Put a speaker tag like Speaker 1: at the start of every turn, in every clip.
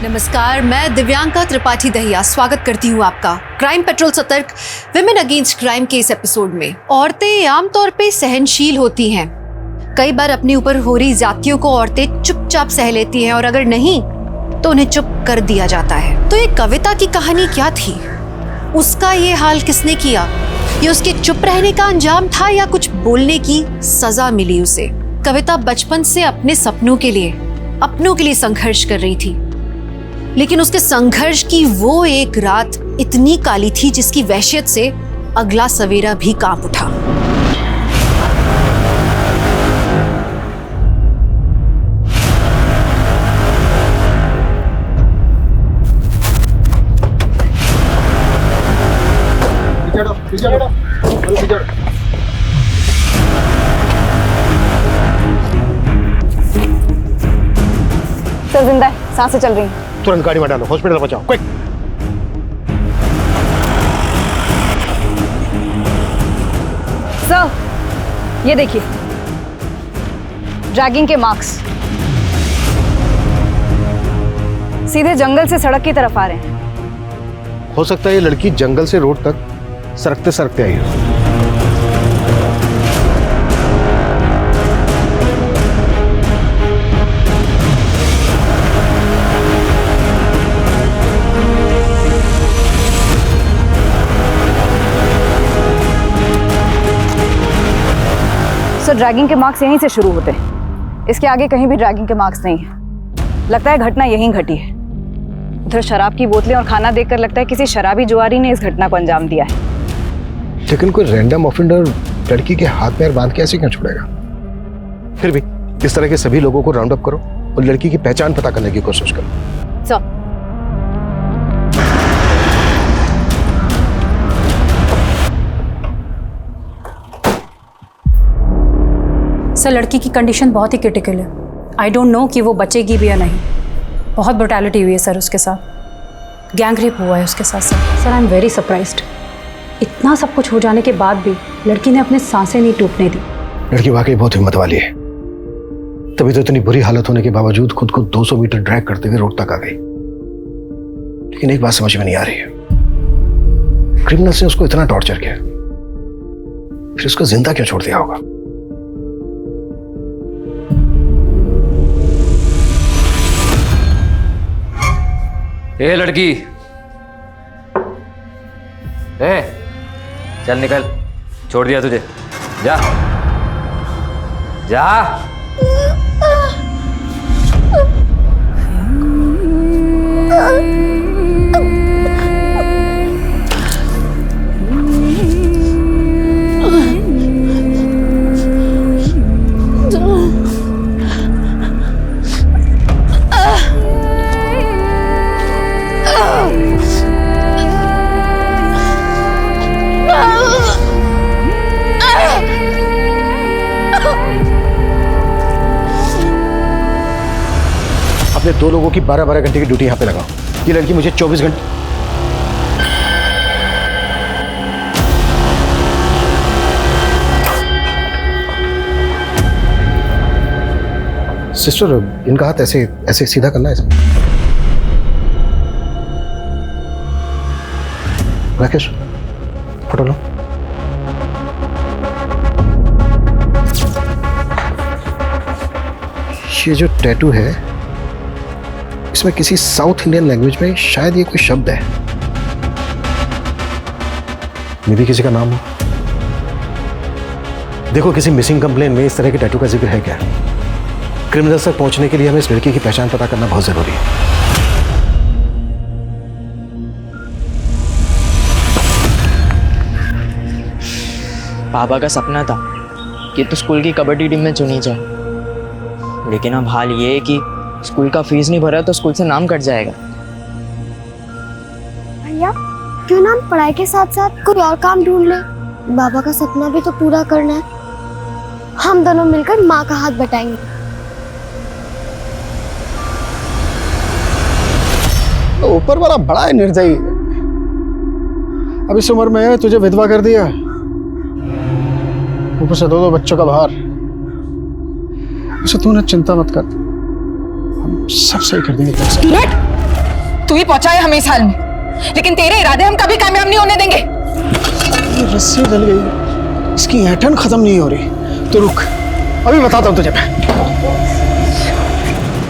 Speaker 1: नमस्कार, मैं दिव्यांका त्रिपाठी दहिया स्वागत करती हूँ आपका क्राइम पेट्रोल सतर्क विमेन अगेंस्ट क्राइम के इस एपिसोड में। औरतें आमतौर पे सहनशील होती हैं। कई बार अपने ऊपर हो रही ज्यादतियों को औरतें चुपचाप सह लेती हैं और अगर नहीं तो उन्हें चुप कर दिया जाता है। तो ये कविता की कहानी क्या थी? उसका ये हाल किसने किया? ये उसके चुप रहने का अंजाम था या कुछ बोलने की सजा मिली उसे? कविता बचपन से अपने अपनों के लिए संघर्ष कर रही थी, लेकिन उसके संघर्ष की वो एक रात इतनी काली थी जिसकी वहशत से अगला सवेरा भी कांप उठा।
Speaker 2: सर जिंदा है, सांसें चल रही हैं।
Speaker 3: तुरंत गाड़ी में डालो, हॉस्पिटल पहुंचाओ, क्विक।
Speaker 2: सर ये देखिए, ड्रैगिंग के मार्क्स सीधे जंगल से सड़क की तरफ आ रहे हैं।
Speaker 3: हो सकता है ये लड़की जंगल से रोड तक सरकते सरकते आई हो।
Speaker 2: सर ड्रैगिंग के मार्क्स यहीं से शुरू होते हैं, इसके आगे कहीं भी ड्रैगिंग के मार्क्स नहीं है। लगता है घटना यहीं घटी है। उधर शराब की बोतलें और खाना देखकर लगता है किसी शराबी जुआरी ने इस घटना को अंजाम दिया है।
Speaker 3: लेकिन कोई रैंडम ऑफेंडर लड़की के हाथ पैर बांध के ऐसे क्यों छोड़ेगा? फिर भी इस तरह के सभी लोगों को राउंड अप करो और लड़की की पहचान पता करने की कोशिश करो।
Speaker 4: सर लड़की की कंडीशन बहुत ही क्रिटिकल है। आई डोंट नो कि वो बचेगी भी या नहीं। बहुत ब्रुटैलिटी हुई है सर उसके साथ, गैंग रेप हुआ है उसके साथ। Sir I am very surprised. इतना सब कुछ हो जाने के बाद भी लड़की ने अपने सांसें नहीं टूटने दी।
Speaker 3: लड़की वाकई बहुत हिम्मत वाली है, तभी तो इतनी बुरी हालत होने के बावजूद खुद को 200 मीटर ड्रैग करते हुए रोड तक आ गई। लेकिन एक बात समझ में नहीं आ रही है, क्रिमिनल ने उसको इतना टॉर्चर किया, फिर उसको जिंदा क्यों छोड़ दिया होगा?
Speaker 5: ए लड़की, ए चल निकल, छोड़ दिया तुझे, जा जा।
Speaker 3: अपने 2 लोगों की 12-12 घंटे की ड्यूटी यहां पे लगाओ। ये लड़की मुझे 24 घंटे। सिस्टर, इनका हाथ ऐसे ऐसे सीधा करना है। राकेश, फोटो लो। ये जो टैटू है, इसमें किसी साउथ इंडियन लैंग्वेज में शायद ये कोई शब्द है, मे भी किसी का नाम हो। देखो, किसी मिसिंग कंप्लेन में इस तरह के टैटू का जिक्र है क्या? क्रिमिनल्स तक पहुंचने के लिए हमें इस लड़की की पहचान पता करना बहुत जरूरी है।
Speaker 6: पापा का सपना था कि तो स्कूल की कबड्डी टीम में चुनी जाए, लेकिन अब हाल ये है कि स्कूल का फीस नहीं भरा तो स्कूल से नाम कट जाएगा।
Speaker 7: भैया क्यों ना हम पढ़ाई के साथ साथ कोई और काम ढूंढ ले? बाबा का सपना भी तो पूरा करना है। हम दोनों मिलकर माँ का हाथ बटाएंगे।
Speaker 3: तो ऊपर वाला बड़ा है निर्दयी। अब इस उम्र में तुझे विधवा कर दिया, ऊपर से 2 बच्चों का भार। उसे तू ना चिंता मत कर, हम सब सही कर देंगे।
Speaker 2: तू ही पहुंचाया हमें इस हाल में, लेकिन तेरे इरादे हम कभी कामयाब नहीं होने देंगे।
Speaker 3: ये रस्सी डल गई, इसकी ऐंठन खत्म नहीं हो रही। तो रुक, अभी बताता हूं तुझे मैं।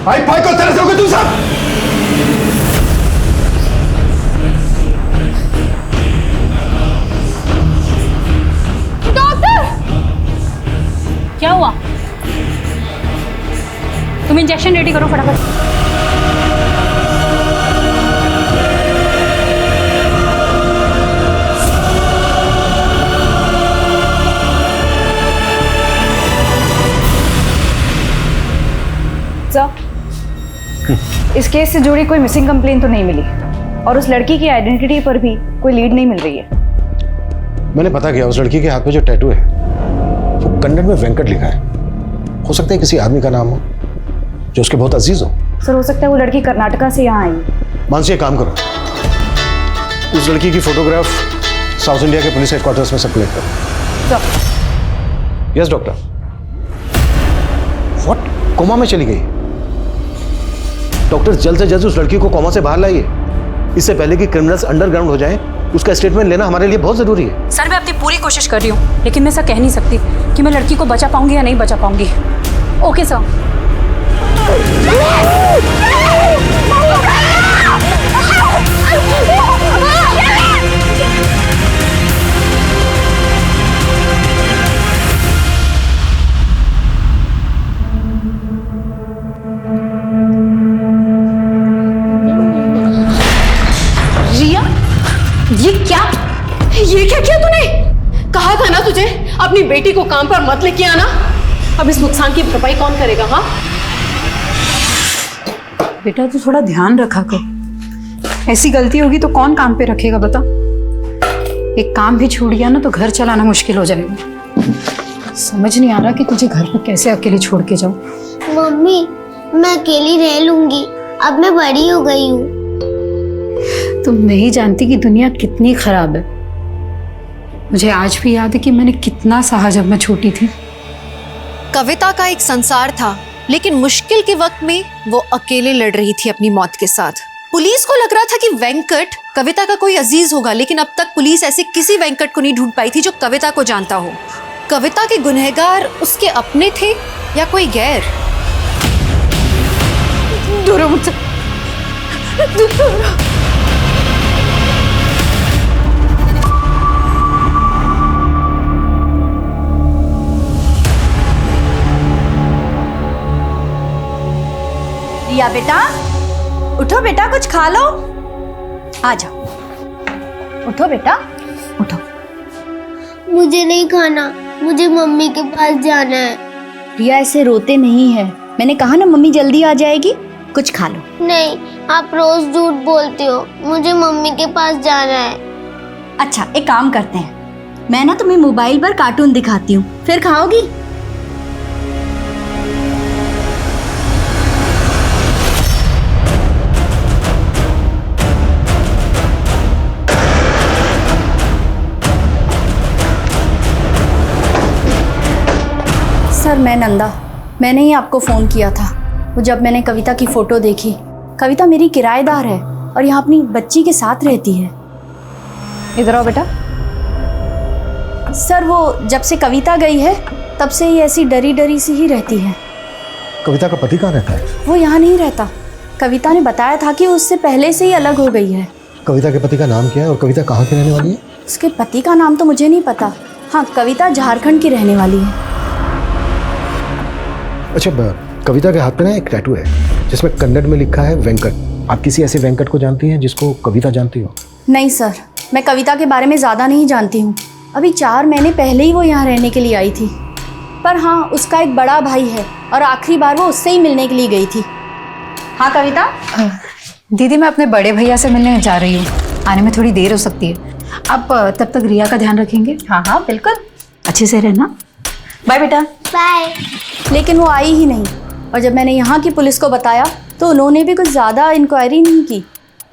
Speaker 3: भाई भाई को तरस होगे तू सब।
Speaker 4: क्या हुआ? तुम इंजेक्शन रेडी करो फटाफट।
Speaker 2: इस केस से जुड़ी कोई मिसिंग कंप्लेन तो नहीं मिली और उस लड़की की आइडेंटिटी पर भी कोई लीड नहीं मिल रही है।
Speaker 3: मैंने पता किया, उस लड़की के हाथ में जो टैटू है वो कन्नड़ में वेंकट लिखा है। हो सकता है किसी आदमी का नाम हो जो उसके बहुत अजीज हो।
Speaker 2: सर हो सकता है वो लड़की कर्नाटका से यहाँ आई।
Speaker 3: मानसी, एक काम करो, उस लड़की की फोटोग्राफ साउथ इंडिया के पुलिस हेडक्वार्टर्स में सर्कुलेट करो। Yes doctor. व्हाट? कोमा में चली गई? डॉक्टर जल्द से जल्द उस लड़की को कोमा से बाहर लाइए, इससे पहले कि क्रिमिनल्स अंडरग्राउंड हो जाएं। उसका स्टेटमेंट लेना हमारे लिए बहुत जरूरी है।
Speaker 4: सर मैं अपनी पूरी कोशिश कर रही हूँ, लेकिन मैं ऐसा कह नहीं सकती कि मैं लड़की को बचा पाऊंगी या नहीं बचा पाऊंगी। Okay sir.
Speaker 1: रिया, ये क्या किया तूने? कहा था ना तुझे अपनी बेटी को काम पर मत लेके आना। अब इस नुकसान की भरपाई कौन करेगा? हाँ
Speaker 4: बेटा तू थोड़ा ध्यान रखा कर, ऐसी गलती होगी तो कौन काम पे रखेगा बता। एक काम भी छूट गया ना तो घर चलाना मुश्किल हो जाएगा। समझ नहीं आ रहा कि तुझे घर पर कैसे अकेले छोड़ के जाऊं।
Speaker 7: मम्मी मैं अकेली रह लूंगी, अब मैं बड़ी हो गई हूँ।
Speaker 4: तुम नहीं जानती कि दुनिया कितनी खराब है। मुझे आज भी याद है कि मैंने कितना सहा जब मैं छोटी थी।
Speaker 1: कविता का एक संसार था, लेकिन मुश्किल के वक्त में वो अकेले लड़ रही थी अपनी मौत के साथ। पुलिस को लग रहा था कि वेंकट कविता का कोई अजीज होगा, लेकिन अब तक पुलिस ऐसे किसी वेंकट को नहीं ढूंढ पाई थी जो कविता को जानता हो। कविता के गुनहगार उसके अपने थे या कोई गैर? दूर हो मुझसे, दूर हो।
Speaker 8: रिया बेटा, उठो बेटा, कुछ खा लो। आ जाओ, उठो बेटा, उठो।
Speaker 7: मुझे नहीं खाना, मुझे मम्मी के पास जाना है।
Speaker 8: रिया ऐसे रोते नहीं है, मैंने कहा ना मम्मी जल्दी आ जाएगी, कुछ खा लो।
Speaker 7: नहीं, आप रोज झूठ बोलते हो, मुझे मम्मी के पास जाना है।
Speaker 8: अच्छा एक काम करते हैं, मैं ना तुम्हें मोबाइल पर कार्टून दिखाती हूँ, फिर खाओगी। सर मैं नंदा, मैंने ही आपको फ़ोन किया था। वो जब मैंने कविता की फ़ोटो देखी, कविता मेरी किराएदार है और यहाँ अपनी बच्ची के साथ रहती है।
Speaker 2: इधर आओ बेटा।
Speaker 8: सर वो जब से कविता गई है तब से ही ऐसी डरी डरी सी ही रहती है।
Speaker 3: कविता का पति कहाँ रहता है?
Speaker 8: वो यहाँ नहीं रहता। कविता ने बताया था कि उससे पहले से ही अलग हो गई है।
Speaker 3: कविता के पति का नाम क्या है और कविता कहाँ की रहने वाली है?
Speaker 8: उसके पति का नाम तो मुझे नहीं पता। हाँ, कविता झारखंड की रहने वाली है।
Speaker 3: अच्छा, कविता के हाथ पे ना एक टैटू है जिसमें कन्नड़ में लिखा है वेंकट। आप किसी ऐसे वेंकट को जानती हैं जिसको कविता जानती हो?
Speaker 8: नहीं सर, मैं कविता के बारे में ज़्यादा नहीं जानती हूँ। अभी 4 महीने पहले ही वो यहाँ रहने के लिए आई थी। पर हाँ, उसका एक बड़ा भाई है और आखिरी बार वो उससे ही मिलने के लिए गई थी। हाँ कविता।
Speaker 4: दीदी मैं अपने बड़े भैया से मिलने जा रही हूँ, आने में थोड़ी देर हो सकती है। आप तब तक रिया का ध्यान रखेंगे?
Speaker 8: हाँ हाँ बिल्कुल,
Speaker 4: अच्छे से रहना।
Speaker 8: बाय बेटा।
Speaker 7: बाय।
Speaker 8: लेकिन वो आई ही नहीं और जब मैंने यहाँ की पुलिस को बताया तो उन्होंने भी कुछ ज़्यादा इंक्वायरी नहीं की।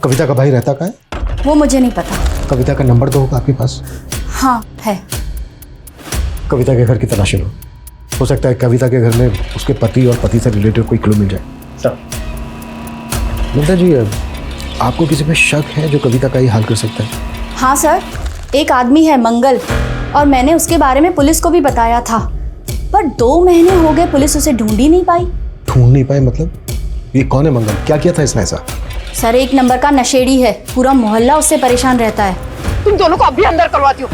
Speaker 3: कविता का भाई रहता कहाँ है?
Speaker 8: वो मुझे नहीं पता।
Speaker 3: कविता का नंबर तो होगा आपके पास?
Speaker 8: हाँ है।
Speaker 3: कविता के घर की तलाशी लो। हो सकता है कविता के घर में उसके पति और पति से रिलेटेड कोई क्लू मिल जाए। सर नंदा जी, आपको किसी पे शक है जो कविता का ही हाल कर सकता है?
Speaker 8: हाँ सर, एक आदमी है मंगल, और मैंने उसके बारे में पुलिस को भी बताया था, पर 2 महीने हो गए पुलिस उसे ढूंढ ही नहीं पाई।
Speaker 3: ढूंढ नहीं पाए मतलब? ये कौन है मंगल? क्या किया था इसने ऐसा?
Speaker 8: सर 1 नंबर का नशेड़ी है, पूरा मोहल्ला उससे परेशान रहता है।
Speaker 2: तुम दोनों को अभी अंदर करवाती हूँ।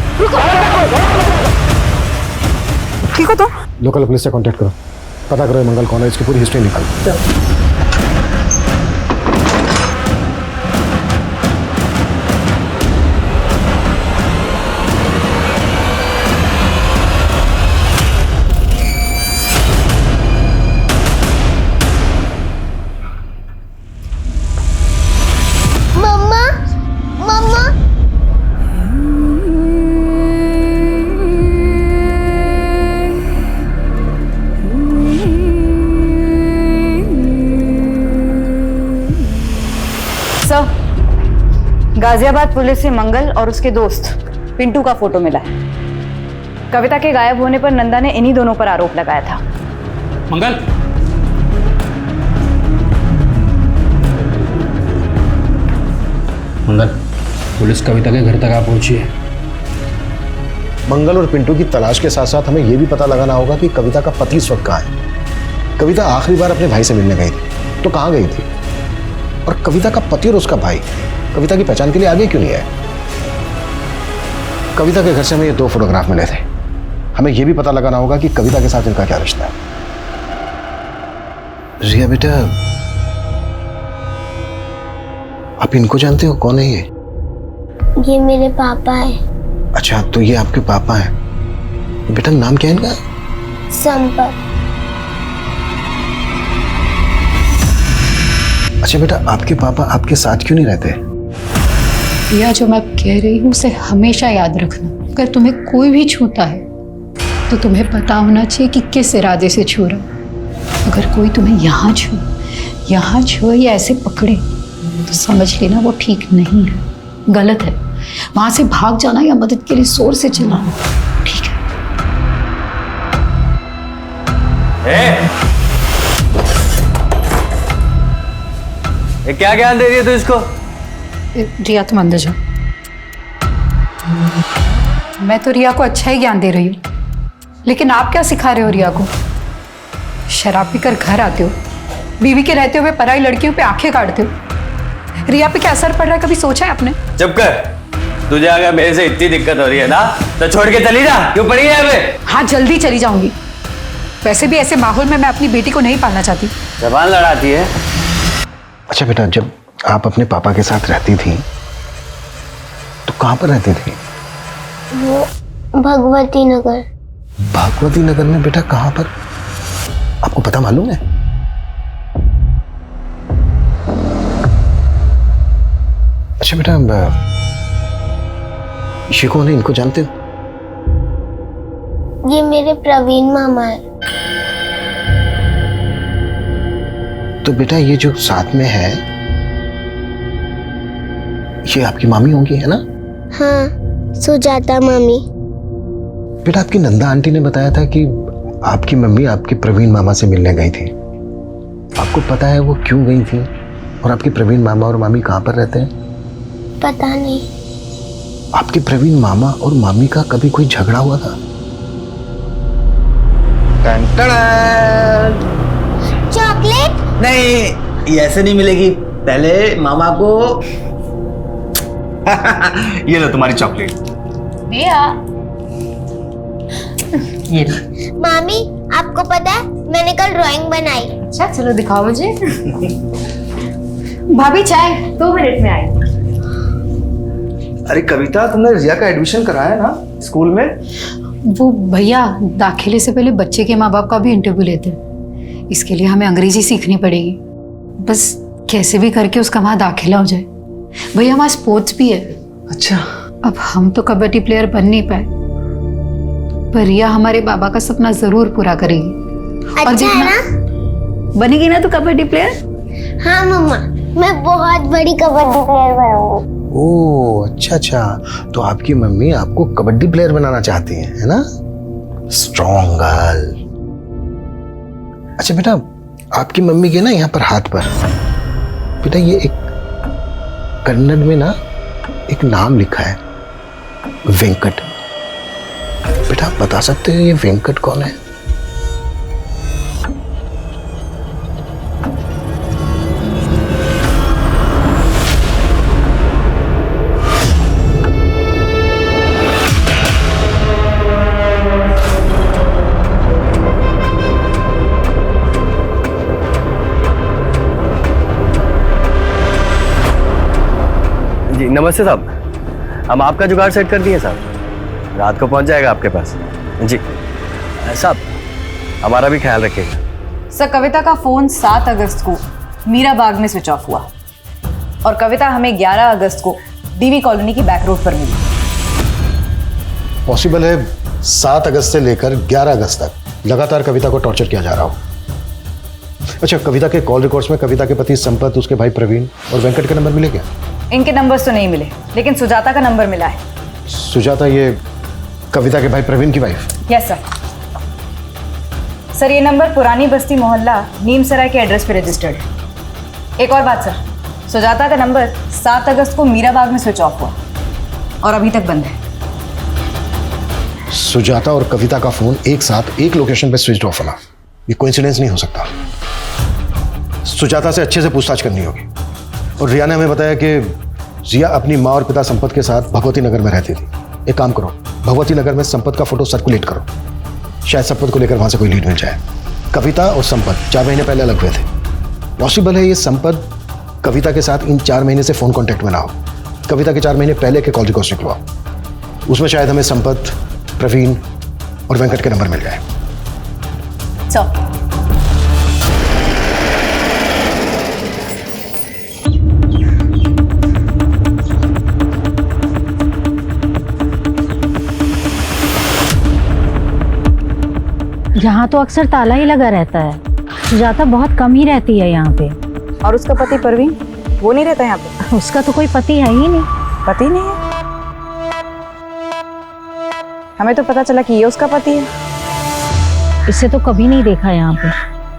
Speaker 2: ठीक हो तुम?
Speaker 3: लोकल पुलिस से कांटेक्ट करो, पता करो ये मंगल कौन है, इसकी पूरी हिस्ट्री निकालो।
Speaker 7: मम्मा मम्मा
Speaker 2: सर, गाजियाबाद पुलिस से मंगल और उसके दोस्त पिंटू का फोटो मिला है। कविता के गायब होने पर नंदा ने इन्हीं दोनों पर आरोप लगाया था।
Speaker 9: मंगल, मंगल, पुलिस कविता के घर तक आ पहुंची है।
Speaker 3: मंगल और पिंटू की तलाश के साथ साथ हमें यह भी पता लगाना होगा कि कविता का पति इस वक्त कहाँ है। कविता आखिरी बार अपने भाई से मिलने गई थी तो कहाँ गई थी, और कविता का पति और उसका भाई कविता की पहचान के लिए आगे क्यों नहीं आए? कविता के घर से हमें ये 2 फोटोग्राफ मिले थे, हमें यह भी पता लगाना होगा कि कविता के साथ इनका क्या रिश्ता है। रिया बेटा, आप इनको जानते हो? कौन है ये?
Speaker 7: ये मेरे पापा है।
Speaker 3: अच्छा, तो ये आपके पापा हैं। बेटा नाम क्या है इनका?
Speaker 7: संपत।
Speaker 3: अच्छा बेटा, आपके पापा आपके साथ क्यों नहीं रहते?
Speaker 4: यह जो मैं कह रही हूँ उसे हमेशा याद रखना। अगर तुम्हें कोई भी छूता है तो तुम्हें पता होना चाहिए कि किस इरादे से छू रहा। अगर कोई तुम्हें यहाँ छुए या ऐसे पकड़े तो समझ लेना वो ठीक नहीं है, गलत है। वहां से भाग जाना या मदद के लिए जोर से चिल्लाना ठीक है।
Speaker 5: ये क्या ज्ञान दे रही है तू इसको?
Speaker 4: रिया तुम अंदर जाओ। मैं तो रिया को अच्छा ही ज्ञान दे रही हूँ, लेकिन आप क्या सिखा रहे हो रिया को? शराब पीकर घर आते हो, बीवी के रहते हुए पराई लड़कियों पे आंखें काटते हो। रिया पे क्या असर पड़ रहा है, कभी सोचा है आपने?
Speaker 5: चुप कर। तुझे अगर मेरे से इतनी दिक्कत हो रही है ना तो छोड़ के चली जा। क्यों पड़ी है यहाँ पे?
Speaker 4: हाँ, जल्दी चली जाऊंगी। वैसे भी ऐसे माहौल में मैं अपनी बेटी को नहीं पालना चाहती।
Speaker 5: जबान लड़ाती है।
Speaker 3: अच्छा बेटा, जब आप अपने पापा के साथ रहती थी तो कहाँ पर रहती थी?
Speaker 7: वो भगवती नगर।
Speaker 3: भगवती नगर में? बेटा कहाँ पर, आपको पता मालूम है? अच्छा बेटा, ये कौन है, इनको जानते हो?
Speaker 7: ये मेरे प्रवीण मामा है।
Speaker 3: तो बेटा ये जो साथ में है ये आपकी मामी होंगी, है ना?
Speaker 7: हाँ, सुजाता मामी।
Speaker 3: बेटा आपकी नंदा आंटी ने बताया था कि आपकी मम्मी आपके प्रवीण मामा से मिलने गई थी। आपको पता है वो क्यों गई थी, और आपके प्रवीण मामा और मामी कहाँ पर रहते हैं?
Speaker 7: पता नहीं।
Speaker 3: आपके प्रवीण मामा और मामी का कभी कोई झगड़ा हुआ था?
Speaker 7: चॉकलेट?
Speaker 10: नहीं, ये ऐसे नहीं मिलेगी। पहले मामा को ये लो तुम्हारी चॉकलेट।
Speaker 4: ये
Speaker 7: मामी, आपको पता है मैंने कल ड्राइंग बनाई।
Speaker 4: अच्छा, चलो दिखाओ मुझे। भाभी चाय 2 मिनट में आई।
Speaker 10: अरे कविता, तुमने रिया का एडमिशन कराया ना स्कूल में?
Speaker 4: वो भैया दाखिले से पहले बच्चे के माँ बाप का भी इंटरव्यू लेते हैं। इसके लिए हमें अंग्रेजी सीखनी पड़ेगी। बस कैसे भी करके उसका वहाँ दाखिला हो जाए। भैया वहाँ स्पोर्ट्स भी है।
Speaker 10: अच्छा।
Speaker 4: अब हम तो कबड्डी प्लेयर बन नहीं पाए, पर रिया हमारे बाबा का सपना जरूर पूरा करेगी।
Speaker 7: अच्छा है ना?
Speaker 4: बनेगी ना तू कबड्डी प्लेयर?
Speaker 7: हाँ मम्मा, मैं बहुत बड़ी कबड्डी प्लेयर बनूंगी।
Speaker 3: ओह अच्छा, तो आपकी मम्मी आपको कबड्डी प्लेयर बनाना चाहती है ना? Strong girl. अच्छा बेटा, आपकी मम्मी के ना यहाँ पर हाथ पर बेटा ये कन्नड़ में ना एक नाम लिखा है, वेंकट। बेटा आप बता सकते हैं ये वेंकट कौन है?
Speaker 5: जी नमस्ते साहब, हम आपका जुगाड़ सेट कर दिए साहब, रात को पहुंच जाएगा आपके पास। जी साहब, हमारा भी ख्याल रखिएगा।
Speaker 2: सर कविता का फोन 7 अगस्त को मीरा बाग में स्विच ऑफ हुआ और कविता हमें 11 अगस्त को डीवी कॉलोनी की बैक रोड पर मिली।
Speaker 3: पॉसिबल है 7 अगस्त से लेकर 11 अगस्त तक लगातार कविता को टॉर्चर किया जा रहा हो। अच्छा, कविता के कॉल रिकॉर्ड्स में कविता के पति संपत, उसके भाई प्रवीण और वेंकट के नंबर मिले क्या?
Speaker 2: इनके नंबर्स तो नहीं मिले, लेकिन सुजाता का नंबर मिला है।
Speaker 3: सुजाता ये कविता के भाई प्रवीण की वाइफ?
Speaker 2: Yes sir. सर ये नंबर पुरानी बस्ती मोहल्ला नीमसराय के एड्रेस पे रजिस्टर्ड है। एक और बात सर, सुजाता का नंबर 7 अगस्त को मीरा बाग में स्विच ऑफ हुआ और अभी तक बंद है।
Speaker 3: सुजाता और कविता का फोन एक साथ एक लोकेशन पे स्विच ऑफ होना, ये कोइंसिडेंस नहीं हो सकता। सुजाता से अच्छे से पूछताछ करनी होगी। और रिया ने हमें बताया कि रिया अपनी माँ और पिता संपत के साथ भगवती नगर में रहती थी। एक काम करो, भगवती नगर में संपत का फोटो सर्कुलेट करो, शायद संपत को लेकर वहां से कोई लीड मिल जाए। कविता और संपत 4 महीने पहले अलग हुए थे। पॉसिबल है ये संपत कविता के साथ इन 4 महीने से फोन कांटेक्ट में ना हो। कविता के 4 महीने पहले के कॉल रिकॉर्ड्स निकलवाओ, उसमें शायद हमें संपत, प्रवीण और वेंकट के नंबर मिल जाए।
Speaker 2: सर
Speaker 11: यहाँ तो अक्सर ताला ही लगा रहता है। सुजाता बहुत कम ही रहती है यहाँ पे।
Speaker 2: और उसका पति प्रवीण, वो नहीं रहता यहाँ पे?
Speaker 11: उसका तो कोई पति है ही नहीं।
Speaker 2: पति नहीं है? हमें तो पता चला कि ये उसका पति है।
Speaker 11: इसे तो कभी नहीं देखा यहाँ पे।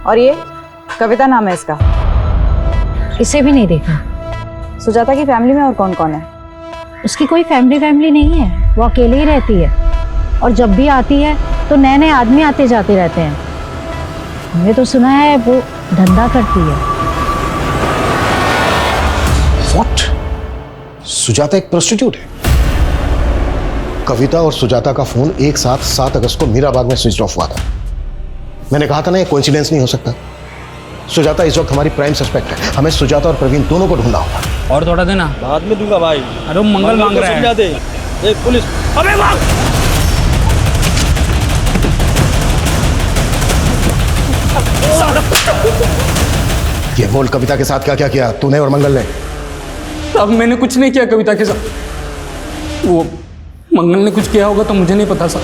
Speaker 2: और ये कविता नाम है इसका?
Speaker 11: इसे भी नहीं देखा।
Speaker 2: सुजाता की फैमिली में और कौन कौन है?
Speaker 11: उसकी कोई फैमिली नहीं है, वो अकेले ही रहती है। और जब भी आती है तो नए नए आदमी आते जाते रहते हैं। हमने तो सुना है वो धंधा करती है।
Speaker 3: What? सुजाता एक प्रोस्टिट्यूट है? कविता और सुजाता का फोन एक साथ 7 अगस्त को मीरा बाग में स्विच ऑफ हुआ था। मैंने कहा था ना, ये कोइंसिडेंस नहीं हो सकता। सुजाता इस वक्त हमारी प्राइम सस्पेक्ट है। हमें सुजाता और प्रवीण दोनों को ढूंढना होगा।
Speaker 9: और थोड़ा देना,
Speaker 10: बाद में दूंगा भाई।
Speaker 9: अरे मंगल मांग रहा है।
Speaker 10: समझा दे। एक पुलिस, अबे भाग!
Speaker 3: ये बोल, कविता के साथ क्या क्या किया तूने और मंगल ने?
Speaker 9: अब मैंने कुछ नहीं किया कविता के साथ। वो मंगल ने कुछ किया होगा तो मुझे नहीं पता साहब।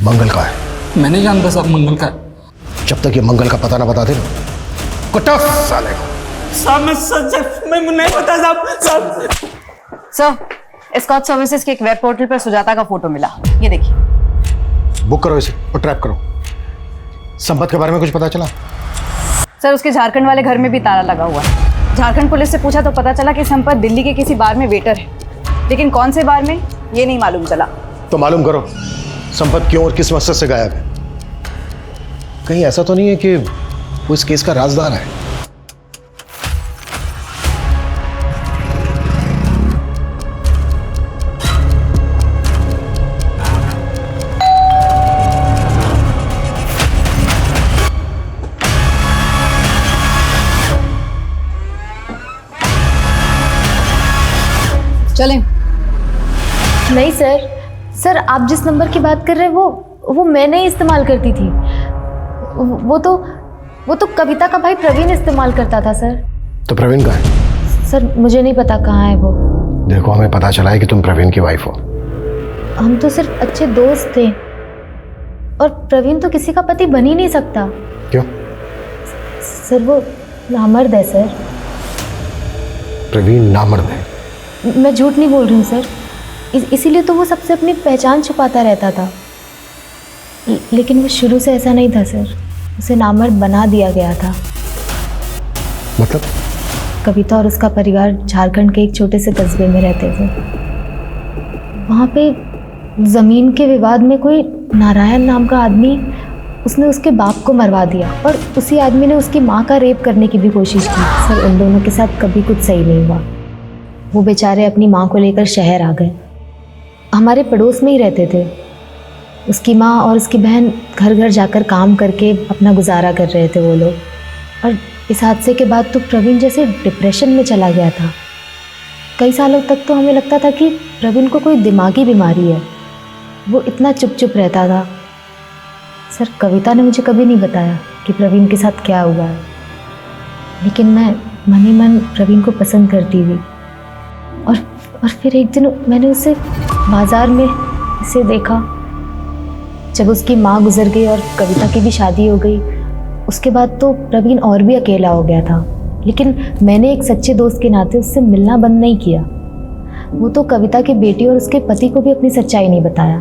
Speaker 3: मंगल का है?
Speaker 9: मैं नहीं जानता साहब मंगल का है।
Speaker 3: जब तक ये मंगल का पता ना बता दे ना, कुटफ साले को।
Speaker 9: साहब मैं नहीं पता साहब।
Speaker 2: सर स्कॉच सर्विसेज के एक वेब पोर्टल पर सुजाता का फोटो मिला, ये देखिए।
Speaker 3: बुक करो इसे और ट्रैप करो। संपत के बारे में कुछ पता चला?
Speaker 2: सर उसके झारखंड वाले घर में भी ताला लगा हुआ है। झारखंड पुलिस से पूछा तो पता चला कि संपत दिल्ली के किसी बार में वेटर है, लेकिन कौन से बार में ये नहीं मालूम चला।
Speaker 3: तो मालूम करो संपत क्यों और किस मकसद से गायब है। कहीं ऐसा तो नहीं है कि वो इस केस का राजदार है?
Speaker 1: चलें।
Speaker 7: नहीं सर, आप जिस नंबर की बात कर रहे हैं वो मैं नहीं इस्तेमाल करती थी। वो तो कविता का भाई प्रवीण इस्तेमाल करता था सर।
Speaker 3: तो प्रवीण का है?
Speaker 7: सर मुझे नहीं पता कहाँ है वो।
Speaker 3: देखो, हमें पता चला है कि तुम प्रवीण की वाइफ हो।
Speaker 7: हम तो सिर्फ अच्छे दोस्त थे, और प्रवीण तो किसी का पति बन ही नहीं सकता।
Speaker 3: क्यों?
Speaker 7: सर वो नामर्द है सर।
Speaker 3: प्रवीण नामर्द है?
Speaker 7: मैं झूठ नहीं बोल रही हूँ सर, इसीलिए तो वो सबसे अपनी पहचान छुपाता रहता था। लेकिन वो शुरू से ऐसा नहीं था सर, उसे नामर्द बना दिया गया था।
Speaker 3: मतलब?
Speaker 7: कविता और उसका परिवार झारखंड के एक छोटे से कस्बे में रहते थे। वहाँ पे ज़मीन के विवाद में कोई नारायण नाम का आदमी, उसने उसके बाप को मरवा दिया और उसी आदमी ने उसकी माँ का रेप करने की भी कोशिश की। सर उन दोनों के साथ कभी कुछ सही नहीं हुआ। वो बेचारे अपनी माँ को लेकर शहर आ गए। हमारे पड़ोस में ही रहते थे। उसकी माँ और उसकी बहन घर घर जाकर काम करके अपना गुजारा कर रहे थे वो लोग। और इस हादसे के बाद तो प्रवीण जैसे डिप्रेशन में चला गया था। कई सालों तक तो हमें लगता था कि प्रवीण को कोई दिमागी बीमारी है। वो इतना चुप चुप रहता था। सर कविता ने मुझे कभी नहीं बताया कि प्रवीण के साथ क्या हुआ है, लेकिन मैं मन ही मन प्रवीण को पसंद करती थी। और फिर एक दिन मैंने उसे बाजार में इसे देखा। जब उसकी माँ गुजर गई और कविता की भी शादी हो गई, उसके बाद तो प्रवीण और भी अकेला हो गया था। लेकिन मैंने एक सच्चे दोस्त के नाते उससे मिलना बंद नहीं किया। वो तो कविता के बेटी और उसके पति को भी अपनी सच्चाई नहीं बताया।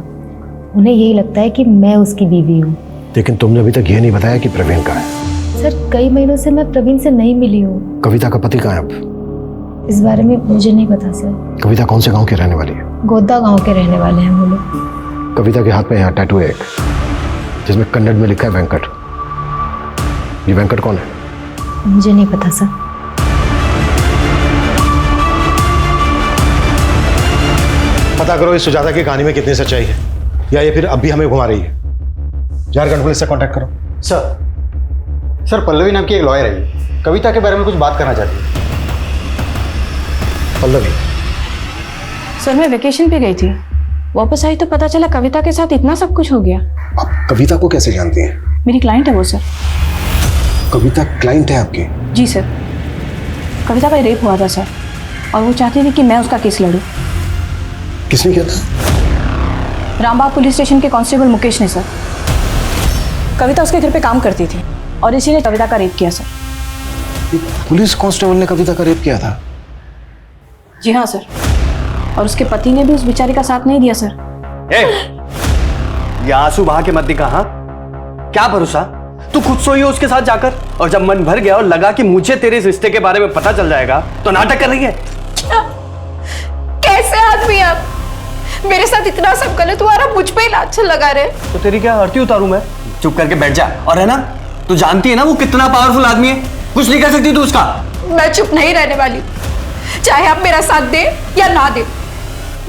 Speaker 7: उन्हें यही लगता है कि मैं उसकी बीवी हूँ।
Speaker 3: लेकिन तुमने अभी तक ये नहीं बताया कि प्रवीण कहाँ है।
Speaker 7: सर कई महीनों से मैं प्रवीण से नहीं मिली हूँ।
Speaker 3: कविता का पति कहाँ है अब?
Speaker 7: इस बारे में मुझे नहीं पता सर।
Speaker 3: कविता कौन से गांव की रहने वाली है?
Speaker 7: गोदा गांव के रहने वाले हैं वो लोग।
Speaker 3: कविता के हाथ में यहाँ टैटू है एक, जिसमें कन्नड़ में लिखा है वेंकट। ये वेंकट कौन है?
Speaker 7: मुझे नहीं पता सर।
Speaker 3: पता करो इस सुजाता की कहानी में कितनी सच्चाई है, या ये फिर अब भी हमें घुमा रही है। झारखंड पुलिस से कांटेक्ट करो।
Speaker 10: सर पल्लवी नाम की एक लॉयर है, कविता के बारे में कुछ बात करना चाहती है।
Speaker 3: पल्लवी?
Speaker 2: सर मैं वेकेशन पे गई थी, वापस आई तो पता चला कविता के साथ इतना सब कुछ हो गया।
Speaker 3: आप कविता को कैसे जानती हैं?
Speaker 2: मेरी क्लाइंट है वो सर।
Speaker 3: कविता क्लाइंट है आपकी?
Speaker 2: जी सर। कविता का रेप हुआ था सर, और वो चाहती थी कि मैं उसका केस लड़ूं।
Speaker 3: किसने किया था?
Speaker 2: रामबाग पुलिस स्टेशन के कांस्टेबल मुकेश ने सर। कविता उसके घर पे काम करती थी और इसी ने कविता का रेप किया सर।
Speaker 3: पुलिस कांस्टेबल ने कविता का रेप किया था?
Speaker 2: जी हाँ सर, और उसके पति ने भी उस बेचारी का साथ नहीं दिया सर।
Speaker 5: ये आंसू बहा के मत दिखा। हाँ क्या भरोसा, तू खुद सोई हो उसके साथ जाकर, और जब मन भर गया और लगा कि मुझे तेरे इस रिश्ते के बारे में पता चल जाएगा तो नाटक कर रही है।
Speaker 1: कैसे आदमी आप? मेरे साथ इतना सब गलत हुआ और मुझ पे ही लाछन लगा रहे।
Speaker 5: तो तेरी क्या आरती उतारूं मैं? चुप करके बैठ जा। और है ना, तू जानती है ना वो कितना पावरफुल आदमी है, कुछ नहीं कर सकती तू उसका।
Speaker 1: मैं चुप नहीं रहने वाली, चाहे आप मेरा साथ दे या ना दे,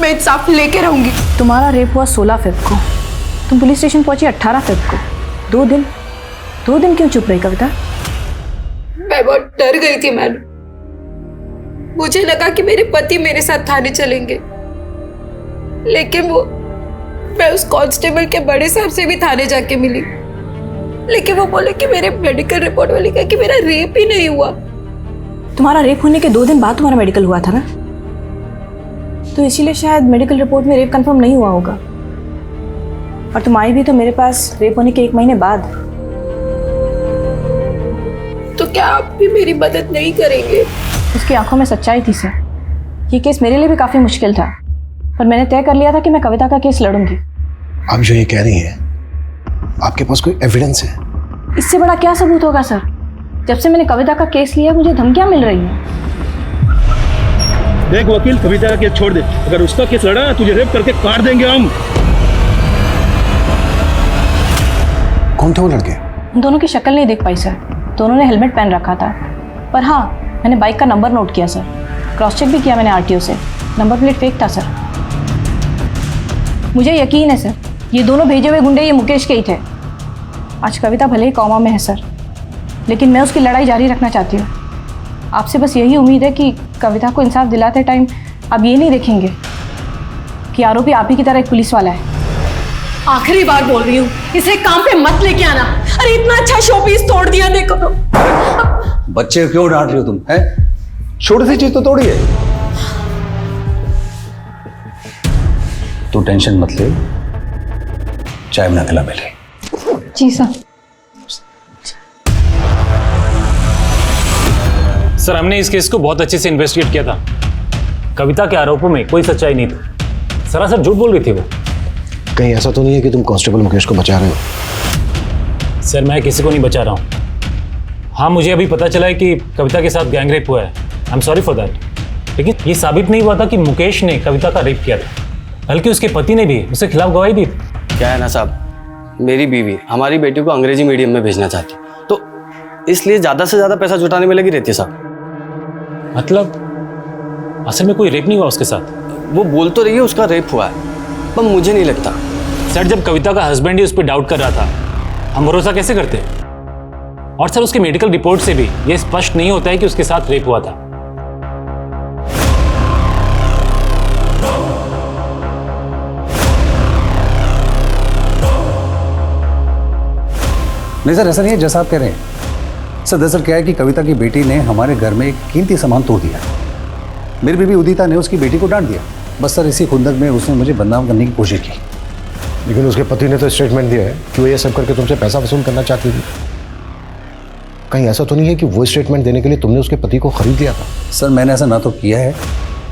Speaker 1: मैं इंसाफ लेके रहूंगी।
Speaker 2: तुम्हारा रेप हुआ 16 फ़रवरी को, तुम पुलिस स्टेशन पहुंची 18 फ़रवरी को। 2 दिन क्यों चुप रही कविता?
Speaker 1: मैं बहुत डर गई थी मैडम। मुझे लगा कि मेरे पति मेरे साथ थाने चलेंगे, लेकिन मैं उस कांस्टेबल के बड़े साहब से भी थाने जाके मिली, लेकिन वो बोले कि मेरे मेडिकल रिपोर्ट में लिखा कि मेरा रेप ही नहीं हुआ।
Speaker 2: तुम्हारा रेप होने के 2 दिन बाद तुम्हारा मेडिकल हुआ था ना, तो इसीलिए शायद मेडिकल रिपोर्ट में रेप कंफर्म नहीं हुआ होगा। और तुम आई भी तो मेरे पास रेप होने के 1 महीने बाद।
Speaker 1: तो क्या आप भी मेरी मदद नहीं करेंगे?
Speaker 2: उसकी आंखों में सच्चाई थी सर। ये केस मेरे लिए भी काफी मुश्किल था, पर मैंने तय कर लिया था कि मैं कविता का केस लड़ूंगी।
Speaker 3: आप जो ये कह रही हैं, आपके पास कोई एविडेंस है?
Speaker 2: इससे बड़ा क्या सबूत होगा सर? जब से मैंने कविता का केस लिया मुझे धमकियां मिल रही हैं।
Speaker 12: देख वकील, कविता का केस छोड़ दे। अगर उसका केस लड़ा ना, तुझे रेप करके काट देंगे हम।
Speaker 3: कौन थे वो लड़के?
Speaker 2: उन दोनों की शक्ल नहीं देख पाई सर, दोनों ने हेलमेट पहन रखा था। पर हाँ, मैंने बाइक का नंबर नोट किया सर, क्रॉस चेक भी किया मैंने आरटीओ से, नंबर प्लेट फेक था सर। मुझे यकीन है सर, ये दोनों भेजे हुए गुंडे ये मुकेश के ही थे। आज कविता भले ही कौमा में है सर, लेकिन मैं उसकी लड़ाई जारी रखना चाहती हूँ। आपसे बस यही उम्मीद है कि कविता को इंसाफ दिलाते टाइम आप ये नहीं देखेंगे कि आरोपी आप ही की तरह एक पुलिस वाला है।
Speaker 1: आखिरी बार बोल रही हूँ, इसे काम पे मत लेके आना। अरे इतना अच्छा शो पीस तोड़ दिया देखो तो।
Speaker 10: बच्चे क्यों डांट रही हो तुम? है छोटी सी चीज तो तोड़ी है। तू टेंशन मत ले, चाय बना के ला पहले।
Speaker 2: जी सर।
Speaker 12: सर हमने इस केस को बहुत अच्छे से इन्वेस्टिगेट किया था। कविता के आरोपों में कोई सच्चाई नहीं थी, सरासर झूठ बोल रही थी वो।
Speaker 3: कहीं ऐसा तो नहीं है कि तुम कांस्टेबल मुकेश को बचा रहे हो?
Speaker 12: सर मैं किसी को नहीं बचा रहा हूँ। हाँ मुझे अभी पता चला है कि कविता के साथ गैंग रेप हुआ है, I am sorry for that. लेकिन ये साबित नहीं हुआ था कि मुकेश ने कविता का रेप किया था, बल्कि उसके पति ने भी उसके खिलाफ गवाही दी।
Speaker 5: क्या है ना साहब, मेरी बीवी हमारी बेटी को अंग्रेजी मीडियम में भेजना चाहती, तो इसलिए ज़्यादा से ज़्यादा पैसा जुटाने में लगी रहती है साहब।
Speaker 12: मतलब असल में कोई रेप नहीं हुआ उसके साथ?
Speaker 5: वो बोल तो रही है उसका रेप हुआ है, पर मुझे नहीं लगता।
Speaker 12: सर, जब कविता का हस्बैंड ही उस पर डाउट कर रहा था, हम भरोसा कैसे करते? और सर, उसके मेडिकल रिपोर्ट से भी यह स्पष्ट नहीं होता है कि उसके साथ रेप हुआ था।
Speaker 10: नहीं सर, ऐसा नहीं है जैसा आप कह रहे हैं। सर दरअसल क्या है कि कविता की बेटी ने हमारे घर में एक कीमती सामान तोड़ दिया। मेरी बीवी उदिता ने उसकी बेटी को डांट दिया। बस सर इसी खुंदक में उसने मुझे बदनाम करने की कोशिश की।
Speaker 3: लेकिन उसके पति ने तो स्टेटमेंट दिया है कि वो ये सब करके तुमसे पैसा वसूल करना चाहती थी। कहीं ऐसा तो नहीं है कि वो स्टेटमेंट देने के लिए तुमने उसके पति को खरीद लिया था?
Speaker 10: सर मैंने ऐसा ना तो किया है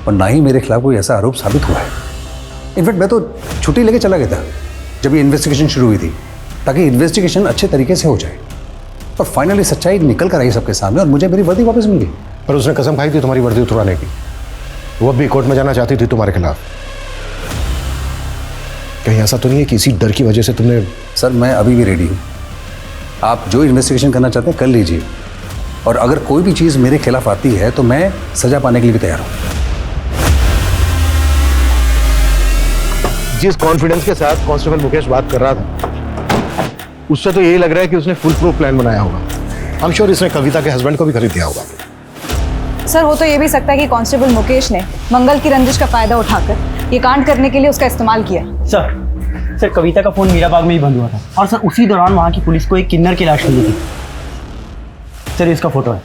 Speaker 10: और ना ही मेरे खिलाफ कोई ऐसा आरोप साबित हुआ है। इनफैक्ट मैं तो छुट्टी लेके चला गया था जब ये इन्वेस्टिगेशन शुरू हुई थी, ताकि इन्वेस्टिगेशन अच्छे तरीके से हो जाए। और फाइनली सच्चाई निकल कर आई सबके सामने और मुझे मेरी वर्दी वापस मिल गई।
Speaker 3: पर उसने कसम खाई थी तुम्हारी वर्दी उतरवाने की। वो भी कोर्ट में जाना चाहती थी तुम्हारे खिलाफ। कहीं ऐसा तो नहीं है कि इसी डर की वजह से तुमने?
Speaker 10: सर मैं अभी भी रेडी हूँ। आप जो इन्वेस्टिगेशन करना चाहते हैं कर लीजिए, और अगर कोई भी चीज़ मेरे खिलाफ आती है तो मैं सजा पाने के लिए भी तैयार हूँ।
Speaker 3: जिस कॉन्फिडेंस के साथ कांस्टेबल मुकेश बात कर रहा था, उससे तो यही लग रहा है कि उसने फुल प्रूफ प्लान बनाया होगा। आई एम श्योर इसने कविता के हस्बैंड को भी खरीद दिया होगा।
Speaker 2: सर हो तो ये भी सकता है कि कांस्टेबल मुकेश ने मंगल की रंजिश का फायदा उठाकर ये कांड करने के लिए उसका इस्तेमाल किया।
Speaker 6: सर कविता का फ़ोन मीराबाग में ही बंद हुआ था, और सर उसी दौरान वहाँ की पुलिस को एक किन्नर की लाश मिली थी। सर इसका फोटो है,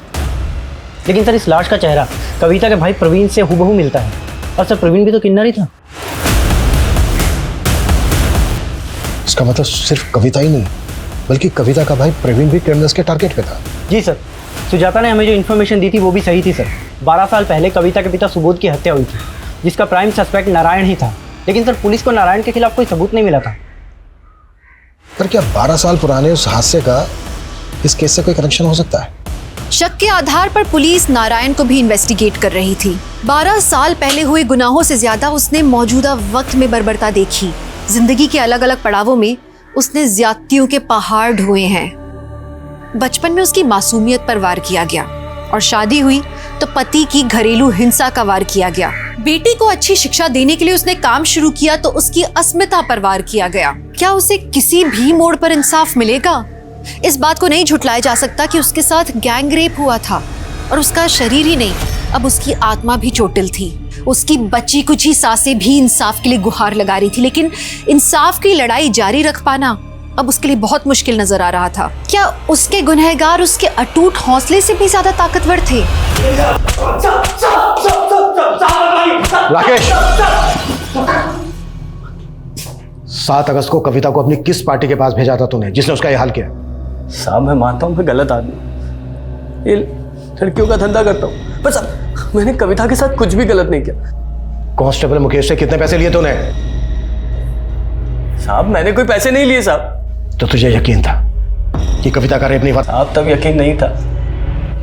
Speaker 6: लेकिन सर इस लाश का चेहरा कविता के भाई प्रवीण से हूबहू मिलता है। और सर प्रवीण भी तो किन्नर ही था।
Speaker 3: इसका मतलब सिर्फ कविता ही नहीं, बल्कि कविता का भाई प्रवीण भी क्रिमिनल्स के टारगेट पे था।
Speaker 6: जी सर, सुजाता ने हमें जो इन्फॉर्मेशन दी थी वो भी सही थी सर। 12 साल पहले कविता के पिता सुबोध की हत्या हुई थी, जिसका प्राइम सस्पेक्ट नारायण ही था। लेकिन सर पुलिस को नारायण के खिलाफ कोई सबूत नहीं मिला था।
Speaker 3: पर क्या 12 साल पुराने उस हादसे का इस केस से कोई कनेक्शन हो सकता है?
Speaker 1: शक के आधार पर पुलिस नारायण को भी इन्वेस्टिगेट कर रही थी। 12 साल पहले हुए गुनाहों से ज्यादा उसने मौजूदा वक्त में बर्बरता देखी। जिंदगी के अलग अलग पड़ावों में उसने ज्यादतियों के पहाड़ ढोए हैं। बचपन में उसकी मासूमियत पर वार किया गया, और शादी हुई तो पति की घरेलू हिंसा का वार किया गया। बेटी को अच्छी शिक्षा देने के लिए उसने काम शुरू किया तो उसकी अस्मिता पर वार किया गया। क्या उसे किसी भी मोड़ पर इंसाफ मिलेगा? इस बात को नहीं झुटलाया जा सकता कि उसके साथ गैंग रेप हुआ था, और उसका शरीर ही नहीं, अब उसकी आत्मा भी चोटिल थी। उसकी बची कुछ ही सांसें भी इंसाफ के लिए गुहार लगा रही थी, लेकिन इंसाफ की लड़ाई जारी रख पाना अब उसके लिए बहुत मुश्किल नजर आ रहा था। क्या उसके गुनहगार उसके अटूट हौसले से भी ज्यादा ताकतवर थे?
Speaker 3: राकेश, 7 अगस्त को कविता को अपनी किस पार्टी के पास भेजा था तूने, जिसने उसका यह हाल किया?
Speaker 5: साहब मैं मानता हूँ मैं गलत आदमी, ये लड़कियों का धंधा करता हूँ, पर साहब मैंने कविता के साथ कुछ भी गलत नहीं किया।
Speaker 3: कांस्टेबल मुकेश से कितने पैसे लिए तूने?
Speaker 5: साहब मैंने कोई पैसे नहीं लिए साहब।
Speaker 3: तो तुझे यकीन था कि कविता का रेप नहीं हुआ?
Speaker 5: साहब तब यकीन नहीं था,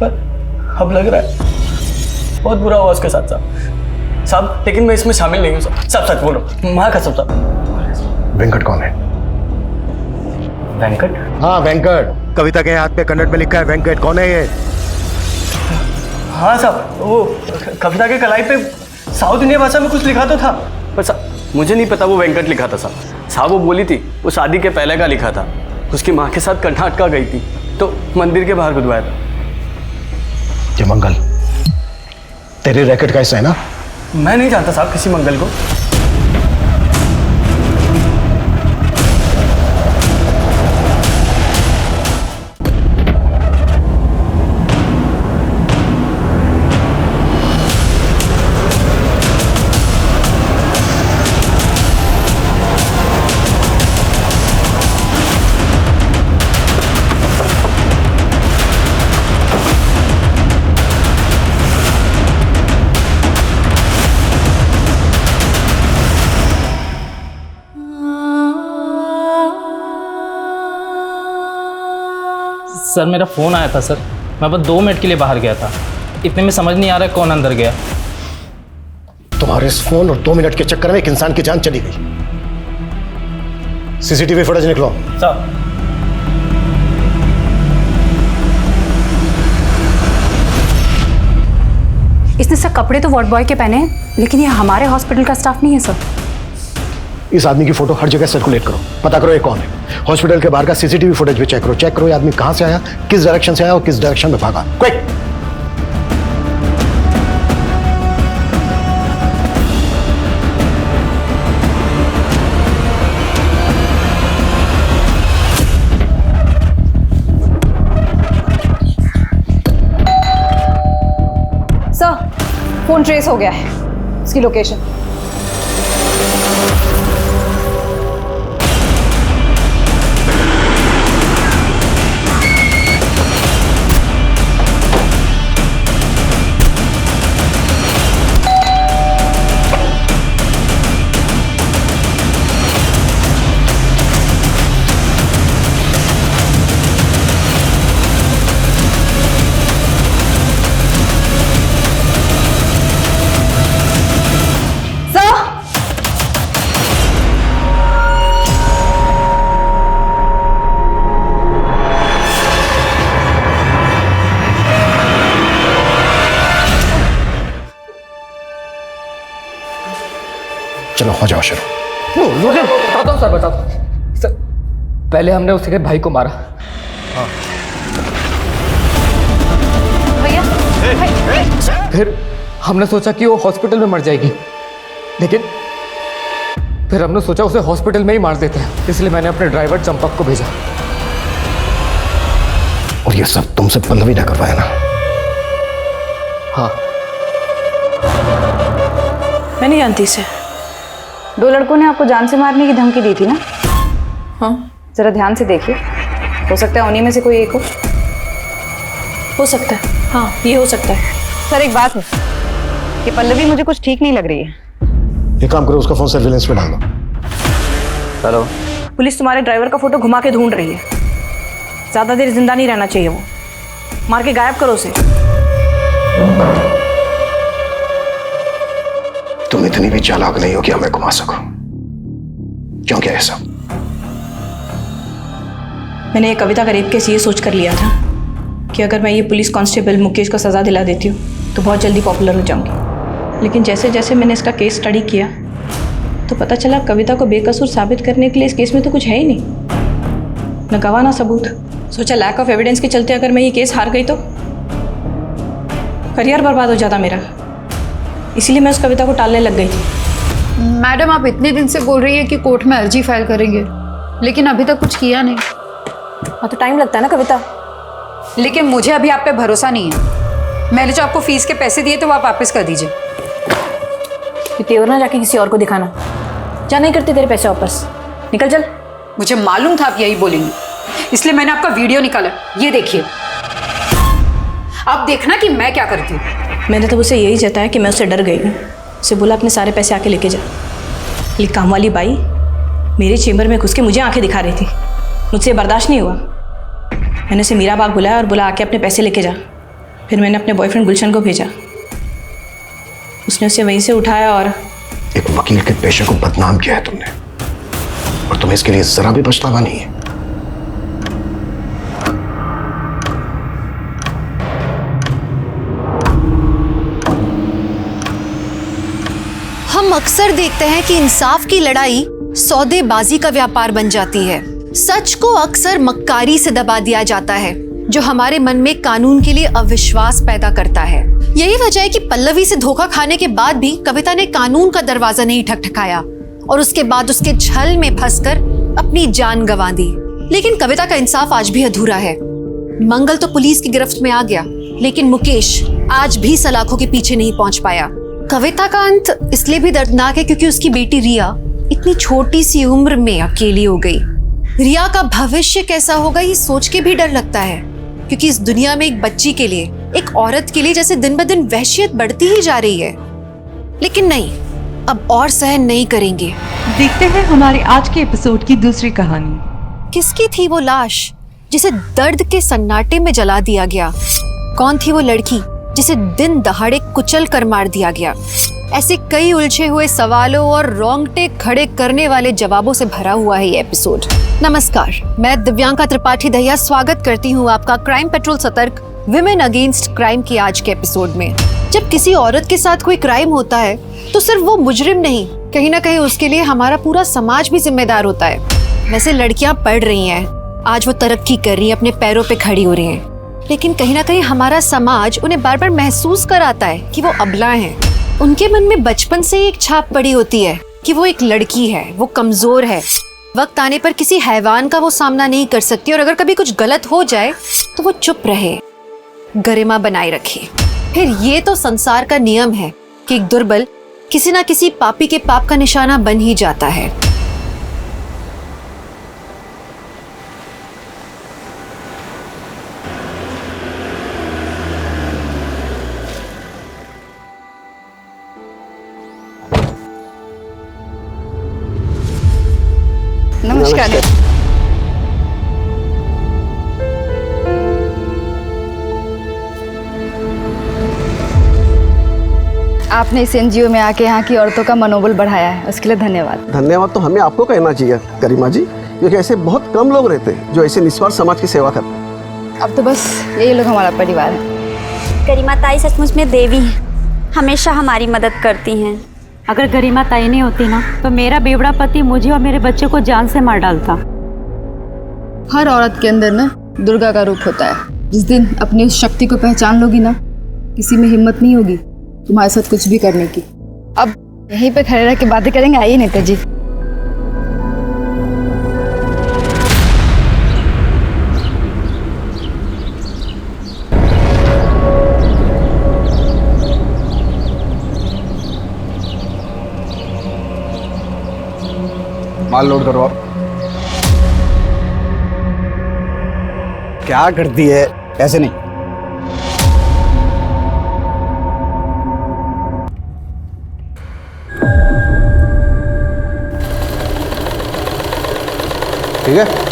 Speaker 5: पर अब लग रहा है बहुत बुरा हुआ उसके साथ साहब। लेकिन मैं इसमें शामिल नहीं हूँ साहब, सच बोल रहा हूँ, माँ कसम साहब।
Speaker 3: वेंकट कौन है?
Speaker 5: वेंकट?
Speaker 3: हाँ वेंकट, कविता के हाथ पे कन्नड़ में लिखा है वेंकट। कौन है ये?
Speaker 5: हाँ साहब, वो कविता के कलाई पे साउथ इंडिया भाषा में कुछ लिखा तो था, पर साहब मुझे नहीं पता वो वेंकट लिखा था साहब। वो बोली थी वो शादी के पहले का लिखा था, उसकी माँ के साथ कर्नाटका गई थी तो मंदिर के बाहर गुदवाया था।
Speaker 3: ये मंगल तेरे रैकेट का हिस्सा है ना?
Speaker 5: मैं नहीं जानता साहब किसी मंगल को।
Speaker 9: सर मेरा फ़ोन आया था सर, मैं बस 2 मिनट के लिए बाहर गया था।
Speaker 6: इतने में समझ नहीं आ रहा कौन अंदर गया।
Speaker 3: तुम्हारे इस फोन और 2 मिनट के चक्कर में एक इंसान की जान चली गई। सीसीटीवी फुटेज निकलो।
Speaker 6: सर
Speaker 4: इसने सर कपड़े तो वार्ड बॉय के पहने हैं, लेकिन ये हमारे हॉस्पिटल का स्टाफ नहीं है सर।
Speaker 3: इस आदमी की फोटो हर जगह सर्कुलेट करो, पता करो ये कौन है। हॉस्पिटल के बाहर का सीसीटीवी फुटेज भी चेक करो। चेक करो ये आदमी कहां से आया, किस डायरेक्शन से आया और किस डायरेक्शन में भागा। क्विक।
Speaker 2: सर, फोन ट्रेस हो गया है, इसकी लोकेशन।
Speaker 3: चलो हो जाओ शुरू।
Speaker 13: बताता हूँ सर, बताता हूँ सर। पहले हमने उसके भाई को मारा।
Speaker 2: भैया
Speaker 13: फिर हमने सोचा कि वो हॉस्पिटल में मर जाएगी, लेकिन फिर हमने सोचा उसे हॉस्पिटल में ही मार देते हैं, इसलिए मैंने अपने ड्राइवर चंपक को भेजा।
Speaker 3: और ये सब तुमसे पल्लवी ने करवाया ना?
Speaker 13: हाँ।
Speaker 2: मैं नहीं जानती इसे। 2 लड़कों ने आपको जान से मारने की धमकी दी थी ना? हाँ। जरा ध्यान से देखिए, हो सकता है उन्हीं में से कोई एक हो सकता है। हाँ, ये हो सकता है। सर एक बात है कि पल्लवी मुझे कुछ ठीक नहीं लग रही है।
Speaker 3: एक काम करो, उसका फोन सर्विलेंस पे डाल दो।
Speaker 6: हेलो।
Speaker 2: पुलिस तुम्हारे ड्राइवर का फोटो घुमा के ढूंढ रही है। ज्यादा देर जिंदा नहीं रहना चाहिए, वो मार के गायब करो उसे।
Speaker 3: तुम इतनी भी चालाक नहीं हो कि हमें घुमा सको। क्यों क्या ऐसा?
Speaker 2: मैंने ये कविता का रेप केस ये सोच कर लिया था कि अगर मैं ये पुलिस कांस्टेबल मुकेश को सजा दिला देती हूँ तो बहुत जल्दी पॉपुलर हो जाऊंगी। लेकिन जैसे जैसे मैंने इसका केस स्टडी किया तो पता चला कविता को बेकसूर साबित करने के लिए इस केस में तो कुछ है ही नहीं, न गवाह ना सबूत। सोचा लैक ऑफ एविडेंस के चलते अगर मैं ये केस हार गई तो करियर बर्बाद हो जाता मेरा, इसीलिए मैं उस कविता को टालने लग गई थी।
Speaker 14: मैडम, आप इतने दिन से बोल रही है कि कोर्ट में अर्जी फाइल करेंगे, लेकिन अभी तक कुछ किया नहीं।
Speaker 2: हाँ तो टाइम लगता है ना कविता।
Speaker 14: लेकिन मुझे अभी आप पे भरोसा नहीं है। मैंने जो आपको फीस के पैसे दिए तो वो आप वापस कर दीजिए।
Speaker 2: तेवर ना जाके किसी और को दिखाना, जा नहीं करते तेरे पैसे वापस, निकल चल।
Speaker 14: मुझे मालूम था आप यही बोलेंगे, इसलिए मैंने आपका वीडियो निकाला, ये देखिए। अब देखना कि मैं क्या करती हूँ।
Speaker 2: मैंने तो उसे यही जताया कि मैं उससे डर गई हूँ। उसे बोला अपने सारे पैसे आके लेके जा। लेकिन काम वाली बाई मेरे चेम्बर में घुस के मुझे आंखें दिखा रही थी, मुझसे बर्दाश्त नहीं हुआ। मैंने उसे मीरा बाग बुलाया और बोला आके अपने पैसे लेके जा। फिर मैंने अपने बॉयफ्रेंड गुलशन को भेजा, उसने उसे वहीं से उठाया और
Speaker 3: एक वकील के पेशे को बदनाम किया है तुमने, और तुम्हें इसके लिए जरा भी पछतावा नहीं है।
Speaker 1: हम अक्सर देखते हैं कि इंसाफ की लड़ाई सौदेबाजी का व्यापार बन जाती है। सच को अक्सर मक्कारी से दबा दिया जाता है, जो हमारे मन में कानून के लिए अविश्वास पैदा करता है। यही वजह है कि पल्लवी से धोखा खाने के बाद भी कविता ने कानून का दरवाजा नहीं ठकठकाया और उसके बाद उसके छल में फंसकर अपनी जान गंवा दी। लेकिन कविता का इंसाफ आज भी अधूरा है। मंगल तो पुलिस की गिरफ्त में आ गया, लेकिन मुकेश आज भी सलाखों के पीछे नहीं पहुंच पाया। कविता का अंत इसलिए भी दर्दनाक है क्योंकि उसकी बेटी रिया इतनी छोटी सी उम्र में अकेली हो गई। रिया का भविष्य कैसा होगा ये सोच के भी डर लगता है, क्योंकि इस दुनिया में एक बच्ची के लिए, एक औरत के लिए जैसे दिन ब दिन वहशियत बढ़ती ही जा रही है। लेकिन नहीं, अब और सहन नहीं करेंगे।
Speaker 15: देखते हैं हमारे आज के एपिसोड की दूसरी कहानी।
Speaker 1: किसकी थी वो लाश जिसे दर्द के सन्नाटे में जला दिया गया? कौन थी वो लड़की जिसे दिन दहाड़े कुचल कर मार दिया गया। ऐसे कई उलझे हुए सवालों और रोंगटे खड़े करने वाले जवाबों से भरा हुआ है ये एपिसोड। नमस्कार, मैं दिव्यांका त्रिपाठी दहिया स्वागत करती हूँ आपका क्राइम पेट्रोल सतर्क विमेन अगेंस्ट क्राइम के आज के एपिसोड में। जब किसी औरत के साथ कोई क्राइम होता है तो सिर्फ वो मुजरिम नहीं, कहीं ना कहीं उसके लिए हमारा पूरा समाज भी जिम्मेदार होता है। वैसे लड़कियां पढ़ रही हैं, आज वो तरक्की कर रही हैं, अपने पैरों पे खड़ी हो रही हैं, लेकिन कहीं ना कहीं हमारा समाज उन्हें बार बार महसूस कराता है कि वो अबला हैं। उनके मन में बचपन से ही एक छाप पड़ी होती है कि वो एक लड़की है, वो कमजोर है, वक्त आने पर किसी हैवान का वो सामना नहीं कर सकती, और अगर कभी कुछ गलत हो जाए तो वो चुप रहे, गरिमा बनाए रखे। फिर ये तो संसार का नियम है कि एक दुर्बल किसी ना किसी पापी के पाप का निशाना बन ही जाता है।
Speaker 2: नमस्कार। आपने इस एनजीओ में आके यहाँ की औरतों का मनोबल बढ़ाया है, उसके लिए धन्यवाद।
Speaker 16: धन्यवाद तो हमें आपको कहना चाहिए गरिमा जी, क्योंकि ऐसे बहुत कम लोग रहते हैं जो ऐसे निस्वार्थ समाज की सेवा करते हैं।
Speaker 2: अब तो बस यही लोग हमारा परिवार है।
Speaker 8: गरिमा ताई सचमुच में देवी हैं, हमेशा हमारी मदद करती हैं।
Speaker 4: अगर गरिमा ताई नहीं होती ना तो मेरा बेवड़ा पति मुझे और मेरे बच्चे को जान से मार डालता।
Speaker 2: हर औरत के अंदर ना दुर्गा का रूप होता है। जिस दिन अपनी उस शक्ति को पहचान लोगी ना, किसी में हिम्मत नहीं होगी तुम्हारे साथ कुछ भी करने की। अब यहीं पे खड़े रह के बातें करेंगे, आइए नेता जी।
Speaker 10: माल लोड करो आप।
Speaker 16: क्या करती है?
Speaker 10: ऐसे नहीं, ठीक है?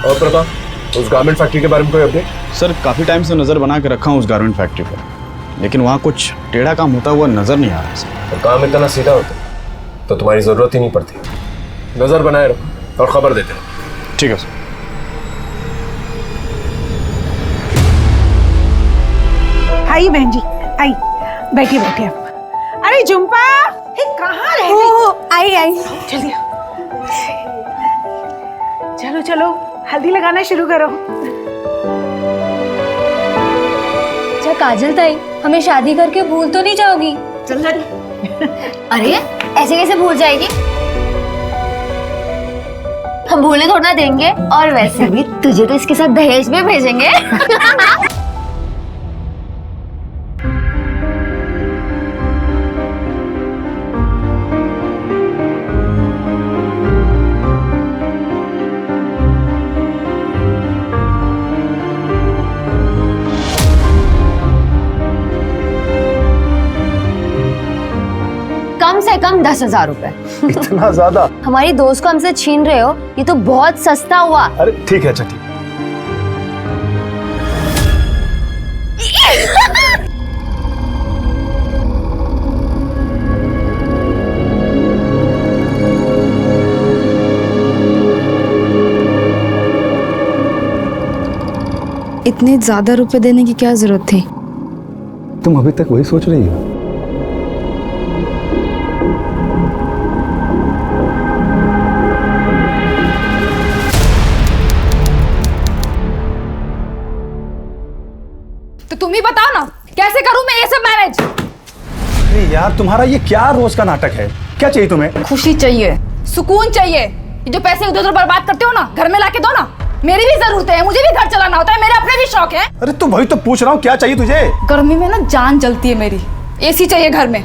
Speaker 3: और प्रताप, उस गारमेंट फैक्ट्री के बारे में कोई अपडेट?
Speaker 17: सर काफ़ी टाइम से नज़र बना के रखा हूँ उस गारमेंट फैक्ट्री पर, लेकिन वहाँ कुछ टेढ़ा काम होता हुआ नज़र नहीं आ रहा सर।
Speaker 3: और काम इतना सीधा होता तो तुम्हारी ज़रूरत ही नहीं पड़ती। नज़र बनाए रखो और खबर देते रहो।
Speaker 17: ठीक है सर।
Speaker 18: आई बहन जी, आई बैठिए बैठिए आप। अरे जुम्पा, कहाँ रह गई?
Speaker 8: आई आई
Speaker 18: जल्दी चलो चलो, हल्दी लगाना शुरू करो।
Speaker 7: अच्छा काजल ताई, हमें शादी करके भूल तो नहीं जाओगी?
Speaker 18: चल लड़ी।
Speaker 7: अरे ऐसे कैसे भूल जाएगी? हम भूलने थोड़ा ना देंगे, और वैसे भी तुझे तो इसके साथ दहेज में भेजेंगे। कम से कम 10,000 रुपए।
Speaker 3: इतना ज्यादा?
Speaker 7: हमारी दोस्त को हमसे छीन रहे हो, ये तो बहुत सस्ता हुआ।
Speaker 3: अरे ठीक है, अच्छा ठीक।
Speaker 2: इतने ज्यादा रुपए देने की क्या जरूरत थी?
Speaker 10: तुम अभी तक वही सोच रही हो?
Speaker 2: तो तुम ही बताओ ना, कैसे करूं मैं ये सब मैनेज?
Speaker 10: अरे यार, तुम्हारा ये क्या रोज का नाटक है? क्या चाहिए तुम्हें?
Speaker 2: खुशी चाहिए, सुकून चाहिए। ये जो पैसे उधर उधर बर्बाद करते हो ना, घर में लाके दो ना। मेरी भी जरूरत है, मुझे भी घर चलाना होता है, मेरे अपने भी शौक है।
Speaker 10: अरे तो वही तो पूछ रहा हूँ, क्या चाहिए तुझे?
Speaker 2: गर्मी में ना जान जलती है मेरी। एसी चाहिए घर में,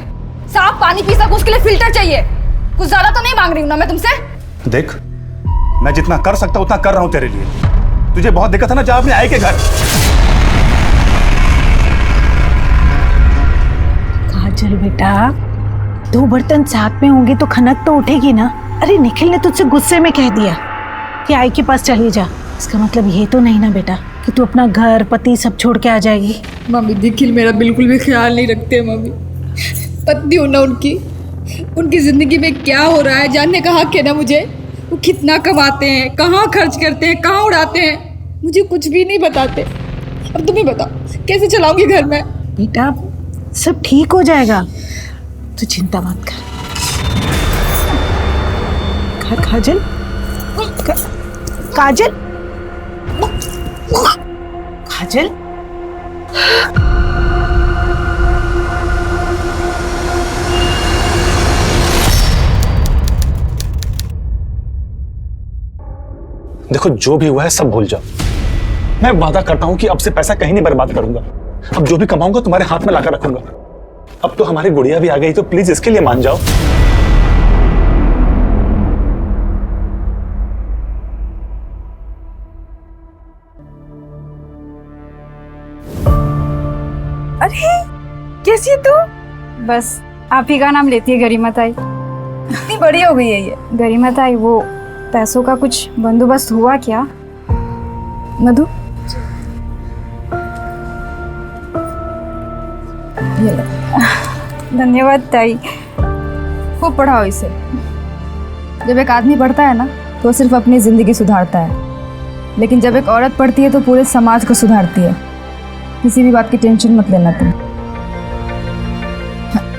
Speaker 2: साफ पानी पी सकूं उसके लिए फिल्टर चाहिए। कुछ ज्यादा तो नहीं मांग रही हूँ ना मैं तुमसे।
Speaker 10: देख, मैं जितना कर सकता उतना कर रहा हूँ तेरे लिए। तुझे बहुत दिक्कत है ना, जा अपने आई के घर।
Speaker 18: काजल बेटा, 2 बर्तन साथ में होंगे तो खनक तो उठेगी ना। अरे निखिल ने तुझसे गुस्से में कह दिया कि आई के पास चली जा, इसका मतलब ये तो नहीं ना बेटा कि तू अपना घर पति सब छोड़ के आ जाएगी।
Speaker 19: मम्मी निखिल मेरा बिल्कुल भी ख्याल नहीं रखते मम्मी। पत्नी हूँ ना उनकी ज़िंदगी में क्या हो रहा है जानने का हक है ना मुझे। वो कितना कमाते हैं, कहाँ खर्च करते हैं, कहाँ उड़ाते हैं, मुझे कुछ भी नहीं बताते। अब तुम ही बताओ कैसे चलाऊंगी घर में।
Speaker 18: बेटा सब ठीक हो जाएगा, तू चिंता मत कर। काजल काजल काजल
Speaker 20: देखो जो भी हुआ है सब भूल जाओ। मैं वादा करता हूं कि अब से पैसा कहीं नहीं बर्बाद करूंगा। अब जो भी कमाऊंगा तुम्हारे हाथ में लाकर रखूंगा। अब तो हमारी गुड़िया भी आ गई तो प्लीज इसके लिए मान जाओ।
Speaker 2: अरे कैसी है तू? बस आप ही का नाम लेती है गरिमा ताई। इतनी बड़ी हो गई है ये। गरिमा ताई वो पैसों का कुछ बंदोबस्त हुआ क्या? मधु ये लो। धन्यवाद ताई। खूब पढ़ाओ इसे। जब एक आदमी पढ़ता है ना तो सिर्फ अपनी जिंदगी सुधारता है, लेकिन जब एक औरत पढ़ती है तो पूरे समाज को सुधारती है। किसी भी बात की टेंशन मत लेना तुम।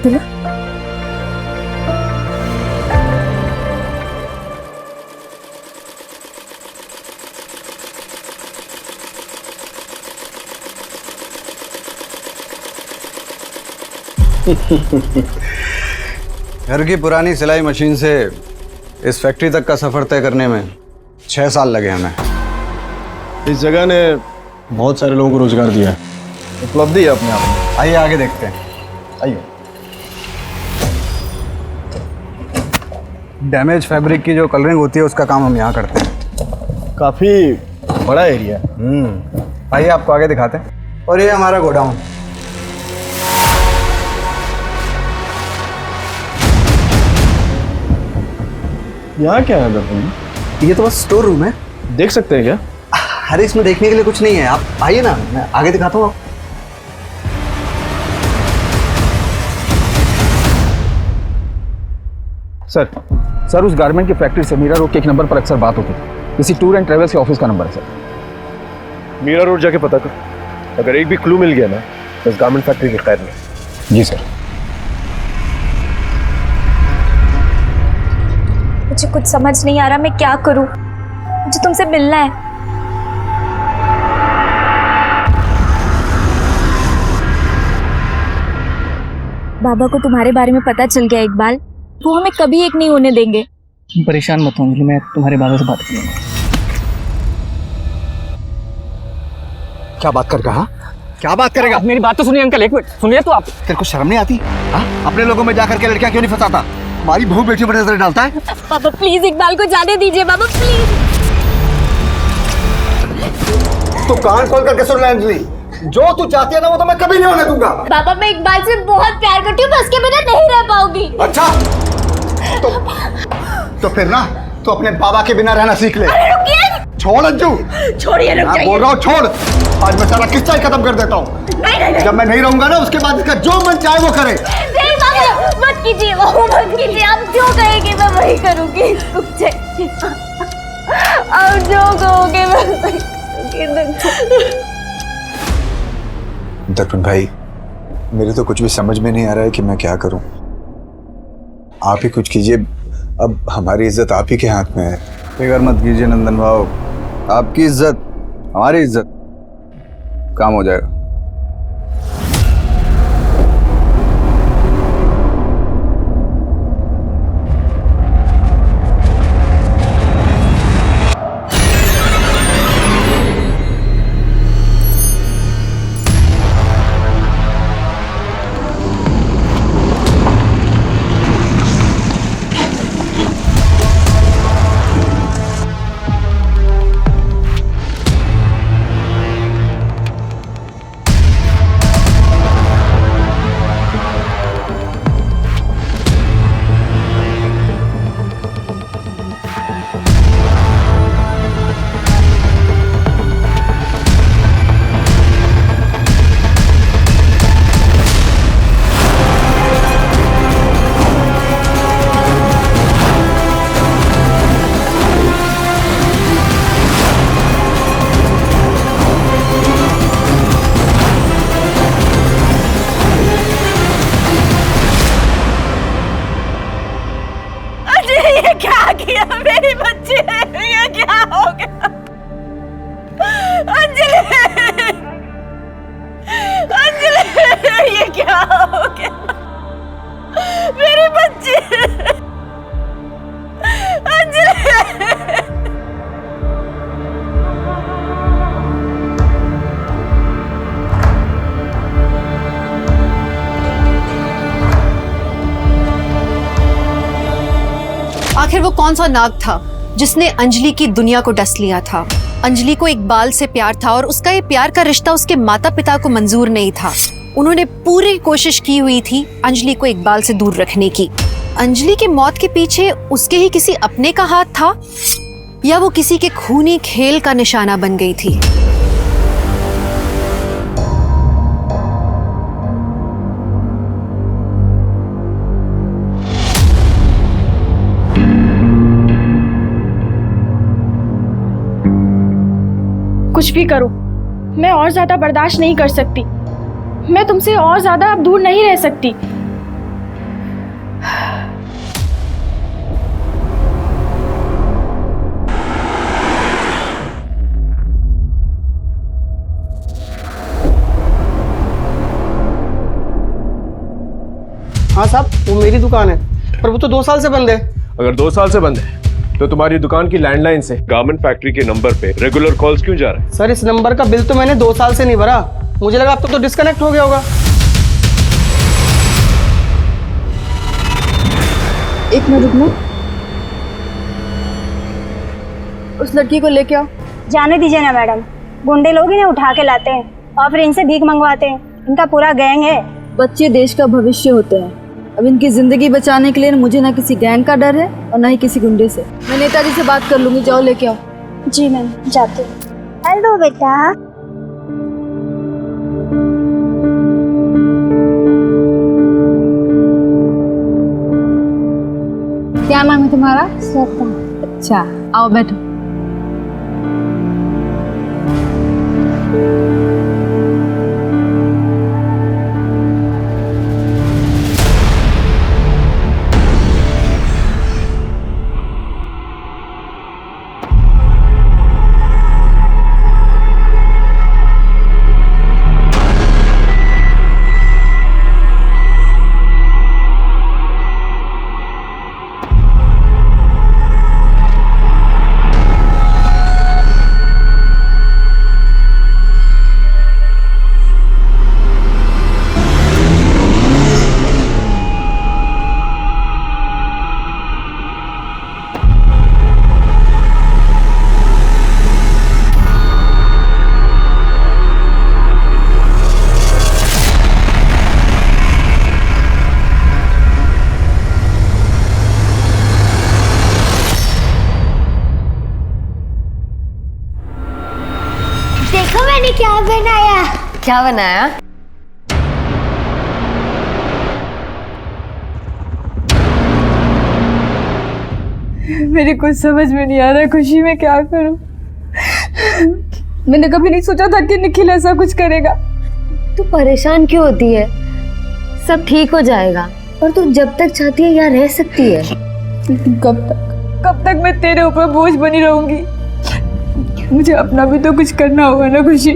Speaker 2: चलो।
Speaker 10: घर की पुरानी सिलाई मशीन से इस फैक्ट्री तक का सफर तय करने में 6 साल लगे हमें।
Speaker 17: इस जगह ने बहुत सारे लोगों को रोजगार दिया है, उपलब्धि है अपने आप में।
Speaker 10: आइए आगे देखते हैं।
Speaker 17: आइए।
Speaker 10: डैमेज फैब्रिक की जो कलरिंग होती है उसका काम हम यहाँ करते हैं।
Speaker 17: काफी बड़ा एरिया है।
Speaker 10: आइए आपको आगे दिखाते हैं। और ये हमारा गोडाउन।
Speaker 17: यहाँ क्या है दरअसल?
Speaker 10: ये तो बस स्टोर रूम है।
Speaker 17: देख सकते हैं क्या?
Speaker 10: अरे इसमें देखने के लिए कुछ नहीं है, आप आइए ना, मैं आगे दिखाता हूँ।
Speaker 21: सर उस गारमेंट की फैक्ट्री से मीरा रोड के एक नंबर पर अक्सर बात होती थी। किसी टूर एंड ट्रेवल्स के ऑफिस का नंबर है सर।
Speaker 17: मीरा रोड जाके पता कर, अगर एक भी क्लू मिल गया ना तो इस गारमेंट फैक्ट्री के खैर नहीं।
Speaker 21: जी सर।
Speaker 22: मुझे कुछ समझ नहीं आ रहा, मैं क्या करूं? मुझे तुमसे मिलना है। बाबा को तुम्हारे बारे में पता चल गया इकबाल, वो हमें कभी एक नहीं होने देंगे।
Speaker 6: तुम परेशान मत हो, मैं तुम्हारे बाबा से बात करूंगा।
Speaker 3: क्या बात कर कहा? क्या बात करेगा?
Speaker 13: मेरी बात तो सुनिए अंकल, एक मिनट सुनिए तो आप।
Speaker 3: तेरे को शर्म नहीं आती? हाँ? अपने लोगों में जाकर के लड़कियां क्यों नहीं फंसाता? हमारी बहू बेटी पर नजर डालता है।
Speaker 22: पापा प्लीज इकबाल को जाने दीजिए बाबा, प्लीज।
Speaker 3: तो कान खोल करके सुन ले अंजलि, जो तू चाहती है ना वो तो मैं कभी नहीं होने दूंगा।
Speaker 22: बाबा मैं इकबाल से बहुत प्यार करती हूँ, मैं उसके बिना नहीं रह पाऊंगी।
Speaker 3: अच्छा तो फिर ना तो अपने बाबा के बिना रहना सीख ले। छोड़ अंजू,
Speaker 22: छोड़िए, रुक जाइए।
Speaker 3: बोल रहा हूँ छोड़। आज मैं सारा किस्सा ही खत्म कर देता हूँ। जब मैं नहीं रहूंगा ना उसके बाद इसका जो मन चाहे वो करे।
Speaker 22: नहीं बाबा मत कीजिए, वो मत कीजिए, आप जो कहेंगे मैं वही करूंगी। रुक जाइए, आप जो कहोगे मैं वही करूंगी।
Speaker 10: दर्पण भाई, मेरे तो कुछ भी समझ में नहीं आ रहा है कि मैं क्या करूं। आप ही कुछ कीजिए, अब हमारी इज्जत आप ही के हाथ में है। फिक्र मत कीजिए नंदन भाव, आपकी इज्जत हमारी इज्जत, काम हो जाएगा।
Speaker 1: आखिर वो कौन सा नाग था जिसने अंजलि की दुनिया को डस लिया था? अंजलि को इकबाल से प्यार था और उसका ये प्यार का रिश्ता उसके माता पिता को मंजूर नहीं था। उन्होंने पूरी कोशिश की हुई थी अंजलि को इकबाल से दूर रखने की। अंजलि की मौत के पीछे उसके ही किसी अपने का हाथ था या वो किसी के खूनी खेल का निशाना बन गई थी?
Speaker 11: कुछ भी करो, मैं और ज्यादा बर्दाश्त नहीं कर सकती। मैं तुमसे और ज्यादा अब दूर नहीं रह सकती।
Speaker 6: हाँ साहब, वो मेरी दुकान है, पर वो तो 2 साल से बंद है।
Speaker 12: अगर 2 साल से बंद है तो तुम्हारी दुकान की लैंडलाइन से गारमेंट फैक्ट्री के नंबर पे रेगुलर कॉल्स क्यों जा रहे हैं?
Speaker 6: सर, इस नंबर का बिल तो मैंने 2 साल से नहीं भरा। मुझे लगा अब तक तो डिस्कनेक्ट हो गया होगा।
Speaker 11: एक मिनट रुकना, उस लड़की को लेके आओ।
Speaker 22: जाने दीजिए ना मैडम, गुंडे लोग इन्हें उठा के लाते हैं और फिर इनसे भीख मंगवाते हैं। इनका पूरा गैंग है।
Speaker 11: बच्चे देश का भविष्य होते हैं। अब इनकी जिंदगी बचाने के लिए मुझे ना किसी गैंग का डर है और ना ही किसी गुंडे से। मैं नेताजी से बात कर लूंगी, जाओ लेके आओ।
Speaker 22: जी मैम, जाती हूँ। हेलो बेटा।
Speaker 11: क्या नाम है तुम्हारा?
Speaker 22: श्वेता।
Speaker 11: अच्छा, आओ बैठो।
Speaker 22: क्या बनाया?
Speaker 23: क्या बनाया?
Speaker 11: मेरी कुछ समझ में नहीं आ रहा खुशी में क्या करूं। मैंने कभी नहीं सोचा था कि निखिल ऐसा कुछ करेगा।
Speaker 22: तू परेशान क्यों होती है? सब ठीक हो जाएगा और तू जब तक चाहती है यहाँ रह सकती है।
Speaker 11: कब तक मैं तेरे ऊपर बोझ बनी रहूंगी? मुझे अपना भी तो कुछ करना होगा ना खुशी।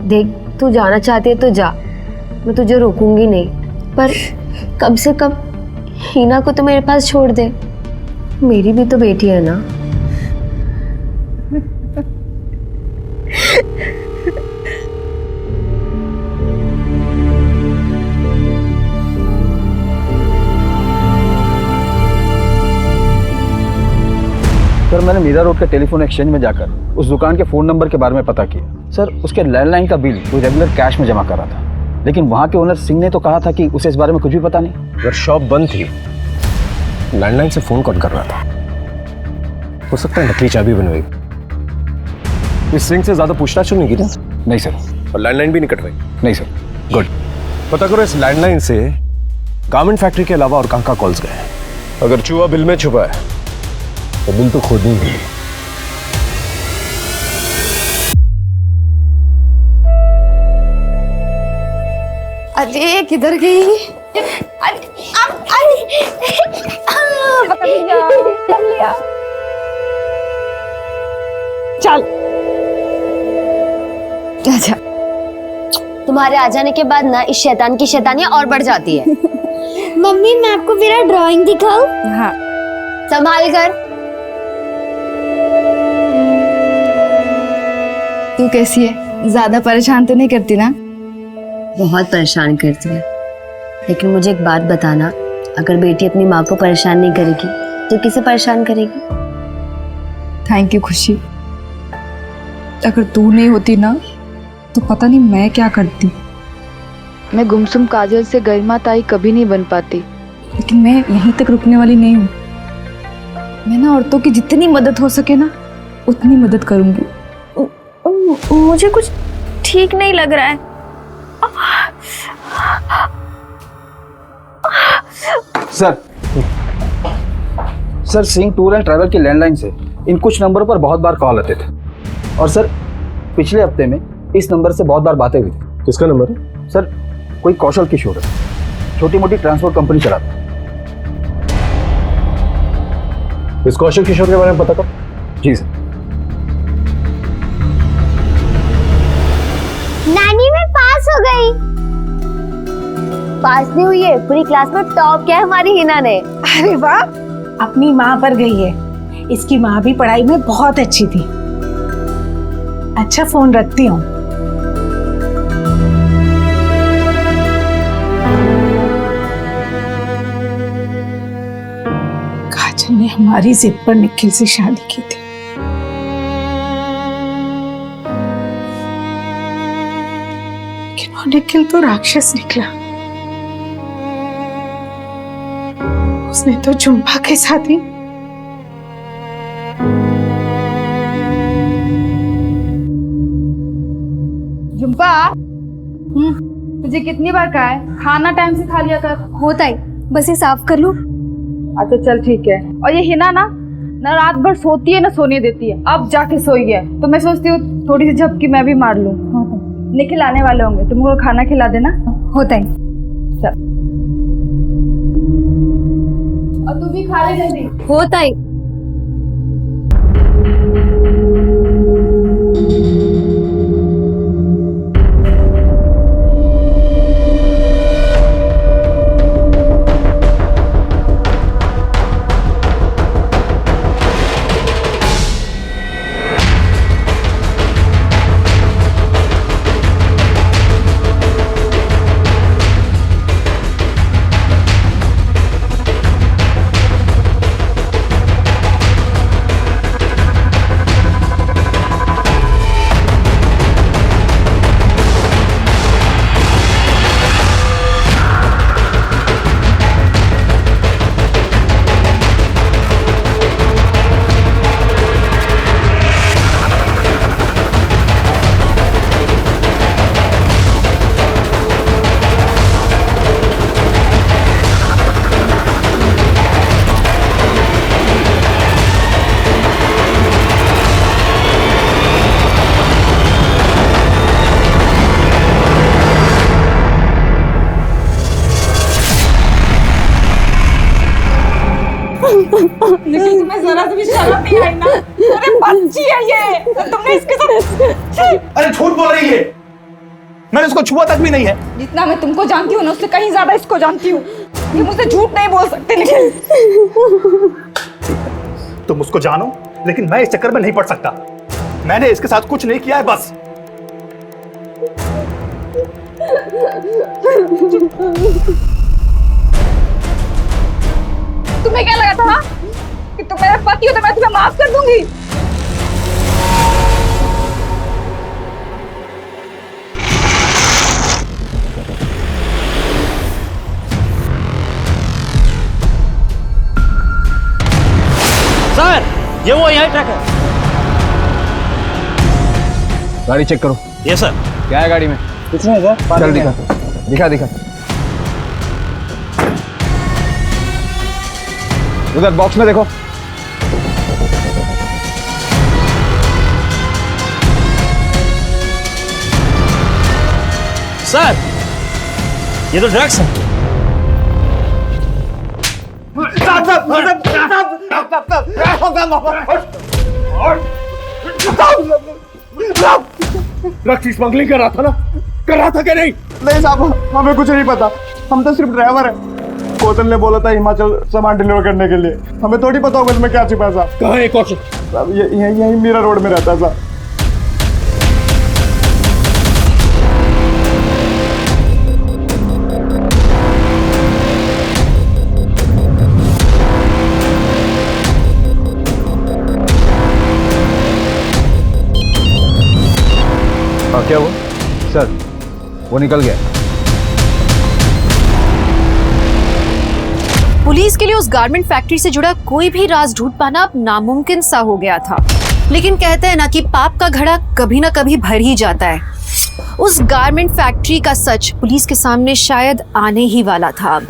Speaker 22: देख, तू जाना चाहती है तो जा, मैं तुझे रोकूंगी नहीं, पर कम से कम हीना को तो मेरे पास छोड़ दे। मेरी भी तो बेटी है ना।
Speaker 21: सर, मैंने मीरा रोड के टेलीफोन एक्सचेंज में जाकर उस दुकान के फ़ोन नंबर के बारे में पता किया। सर, उसके लैंडलाइन का बिल वो रेगुलर कैश में जमा कर रहा था, लेकिन वहाँ के ओनर सिंह ने तो कहा था कि उसे इस बारे में कुछ भी पता नहीं।
Speaker 3: अगर शॉप बंद थी, लैंडलाइन से फ़ोन कॉल कर रहा था, हो सकता है नकली चाबी बनवाई। इस सिंह से ज़्यादा पूछताछ नहीं की ना?
Speaker 21: नहीं सर।
Speaker 3: और लैंडलाइन भी नहीं कटवाई?
Speaker 21: नहीं सर।
Speaker 3: गुड। पता करो इस लैंडलाइन से गारमेंट फैक्ट्री के अलावा और कहाँ कॉल्स गए। अगर चूहा बिल में छुपा है तो बिल तो खुद ही है।
Speaker 22: अरे किधर गई?
Speaker 11: चल।
Speaker 22: अच्छा, तुम्हारे आ जाने के बाद ना इस शैतान की शैतानियां और बढ़ जाती है। मम्मी, मैं आपको मेरा ड्राइंग दिखाऊं?
Speaker 11: हाँ।
Speaker 22: संभाल कर।
Speaker 11: तू कैसी है? ज्यादा परेशान तो नहीं करती ना?
Speaker 22: बहुत परेशान करती है, लेकिन मुझे एक बात बताना, अगर बेटी अपनी माँ को परेशान नहीं करेगी तो किसे परेशान करेगी?
Speaker 19: थैंक यू खुशी। अगर तू नहीं होती ना तो पता नहीं मैं क्या करती। मैं गुमसुम काजल से गरिमा ताई कभी नहीं बन पाती, लेकिन मैं यहीं तक रुकने वाली नहीं हूँ। मैं ना औरतों की जितनी मदद हो सके ना उतनी मदद करूंगी।
Speaker 22: मुझे कुछ ठीक नहीं लग रहा है।
Speaker 21: Sir Singh tour and travel की लैंडलाइन से इन कुछ नंबरों पर बहुत बार कॉल आते थे और सर पिछले हफ्ते में इस नंबर से बहुत बार बातें हुई थी।
Speaker 12: किसका नंबर है?
Speaker 21: सर कोई कौशल किशोर है, छोटी मोटी ट्रांसपोर्ट कंपनी चलाता है।
Speaker 12: इस कौशल किशोर के बारे में पता करो।
Speaker 21: जी सर।
Speaker 22: नानी मैं पास हो गई। पास नहीं हुई है, पूरी क्लास में टॉप किया है हमारी हिना ने।
Speaker 18: अरे वाह, अपनी माँ पर गई है। इसकी माँ भी पढ़ाई में बहुत अच्छी थी। अच्छा फोन रखती हूँ। काजल ने हमारी जिद पर निखिल से शादी की थी। लेकिन वो निखिल तो राक्षस निकला। उसने तो झुम्पा के साथ ही
Speaker 19: झुम्पा, तुझे कितनी बार कहा है खाना टाइम से खा लिया कर।
Speaker 22: होता है, बस ये साफ कर लूं।
Speaker 19: अच्छा चल ठीक है। और ये हिना ना रात भर सोती है ना सोने देती है। अब जाके सोई है तो मैं सोचती हूँ थोड़ी सी झपकी मैं भी मार लूं। निखिल आने वाले होंगे, तुमको खाना खिला देना।
Speaker 22: होता है।
Speaker 19: चल और तू भी खा ले जल्दी।
Speaker 22: होता है।
Speaker 19: लेकिन तुम्हें जरा सी भी शर्म नहीं आई ना? अरे बच्ची है ये, तुमने इसके साथ।
Speaker 20: अरे झूठ बोल रही है, मैंने इसको छुआ तक भी नहीं है।
Speaker 19: जितना मैं तुमको जानती हूँ ना उससे कहीं ज्यादा इसको जानती हूँ। ये मुझसे झूठ नहीं बोल सकते। निखिल
Speaker 20: तुम उसको जानो, लेकिन मैं इस चक्कर में नहीं पड़ सकता। मैंने इसके साथ कुछ नहीं किया है बस।
Speaker 19: तुम्हें क्या लगा था कि तुम मेरा पति हो तो मैं तुम्हें माफ कर दूंगी?
Speaker 6: सर ये वो यही ट्रक है।
Speaker 21: गाड़ी चेक करो।
Speaker 6: ये सर।
Speaker 21: क्या है गाड़ी में?
Speaker 6: कुछ नहीं सर।
Speaker 21: चल दिखा दिखा दिखा। उधर बॉक्स में देखो।
Speaker 6: सर ये तो ड्रग्स है।
Speaker 12: ड्रग्स की स्मगलिंग कर रहा था ना? कर रहा था कि नहीं?
Speaker 20: नहीं साहब, हमें कुछ नहीं पता। हम तो सिर्फ ड्राइवर है। कौशल ने बोला था हिमाचल सामान डिलीवर करने के लिए। हमें थोड़ी पता होगा इसमें क्या छिपा है साहब।
Speaker 12: कहाँ है कौशल?
Speaker 20: साहब यही मीरा रोड में रहता है साहब।
Speaker 21: वो निकल गया।
Speaker 1: पुलिस के लिए उस गारमेंट फैक्ट्री से जुड़ा कोई भी राज ढूंढ पाना अब नामुमकिन सा हो गया था। लेकिन कहते हैं ना कि पाप का घड़ा कभी ना कभी भर ही जाता है। उस गारमेंट फैक्ट्री का सच पुलिस के सामने शायद आने ही वाला था अब।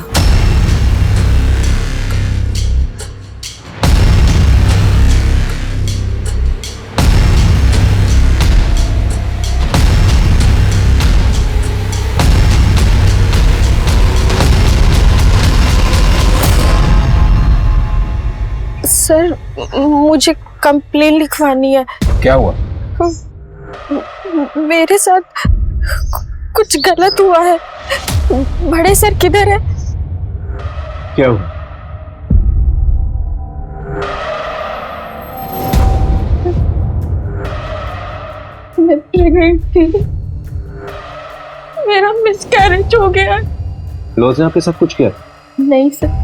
Speaker 5: सर मुझे कंप्लेन लिखवानी है।
Speaker 21: क्या हुआ?
Speaker 5: मेरे साथ कुछ गलत हुआ है। बड़े सर किधर है?
Speaker 21: क्या हुआ?
Speaker 5: मैं प्रेग्नेंट थी, मेरा मिसकैरेज हो गया।
Speaker 21: लॉज ने आपके साथ कुछ किया?
Speaker 5: नहीं सर,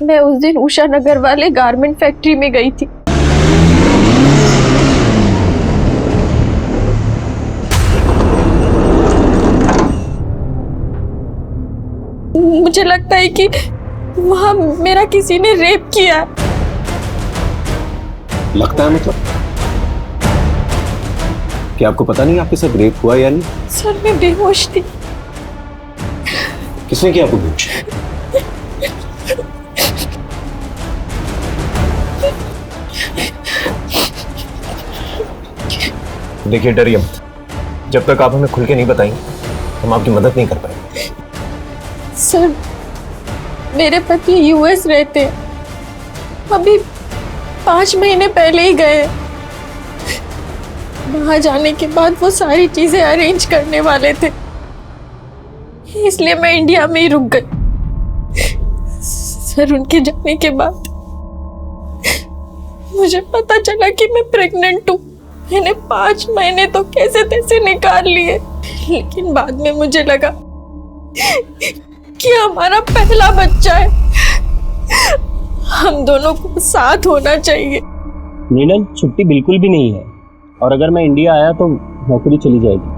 Speaker 5: मैं उस दिन उषा नगर वाले गारमेंट फैक्ट्री में गई थी। मुझे लगता है कि वहां मेरा किसी ने रेप किया।
Speaker 21: लगता है मतलब? क्या आपको पता नहीं आपके साथ रेप हुआ या नहीं?
Speaker 5: सर मैं बेहोश थी।
Speaker 21: किसने किया आपको बेहोश?
Speaker 12: देखिए डरिए मत, जब तक आप हमें खुल के नहीं बताएंगे हम आपकी मदद नहीं कर पाएंगे।
Speaker 5: सर मेरे पति यूएस रहते हैं, अभी 5 महीने पहले ही गए। वहां जाने के बाद वो सारी चीजें अरेंज करने वाले थे, इसलिए मैं इंडिया में ही रुक गई। सर उनके जाने के बाद मुझे पता चला कि मैं प्रेग्नेंट हूँ। मैंने 5 महीने तो कैसे तैसे निकाल लिए, लेकिन बाद में मुझे लगा कि हमारा पहला बच्चा है, हम दोनों को साथ होना चाहिए।
Speaker 6: नीलम छुट्टी बिल्कुल भी नहीं है, और अगर मैं इंडिया आया तो नौकरी चली जाएगी।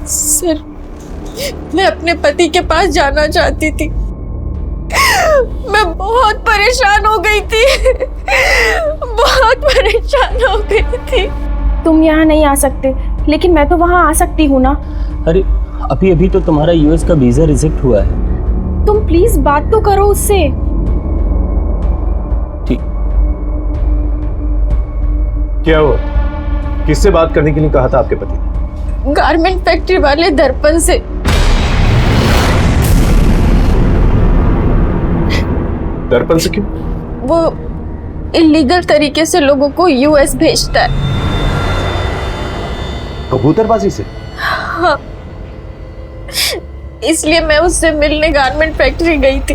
Speaker 5: सर मैं अपने पति के पास जाना चाहती थी, मैं बहुत परेशान हो गई थी, बहुत परेशान हो गई थी। तुम यहाँ नहीं आ सकते, लेकिन मैं तो वहाँ आ सकती हूँ ना।
Speaker 6: अरे अभी अभी तो तुम्हारा यूएस का वीजा रिजेक्ट हुआ है।
Speaker 5: तुम प्लीज बात तो करो उससे।
Speaker 6: ठीक।
Speaker 12: क्या हुआ? किससे बात करने के लिए कहा था आपके पति?
Speaker 5: गारमेंट फैक्ट्री वाले दर्पण से।
Speaker 12: दर्पण से क्यों?
Speaker 5: वो इलीगल तरीके से लोगों को यूएस भेजता है।
Speaker 12: कबूतरबाजी से?
Speaker 5: हाँ, इसलिए मैं उससे मिलने गारमेंट फैक्ट्री गई थी।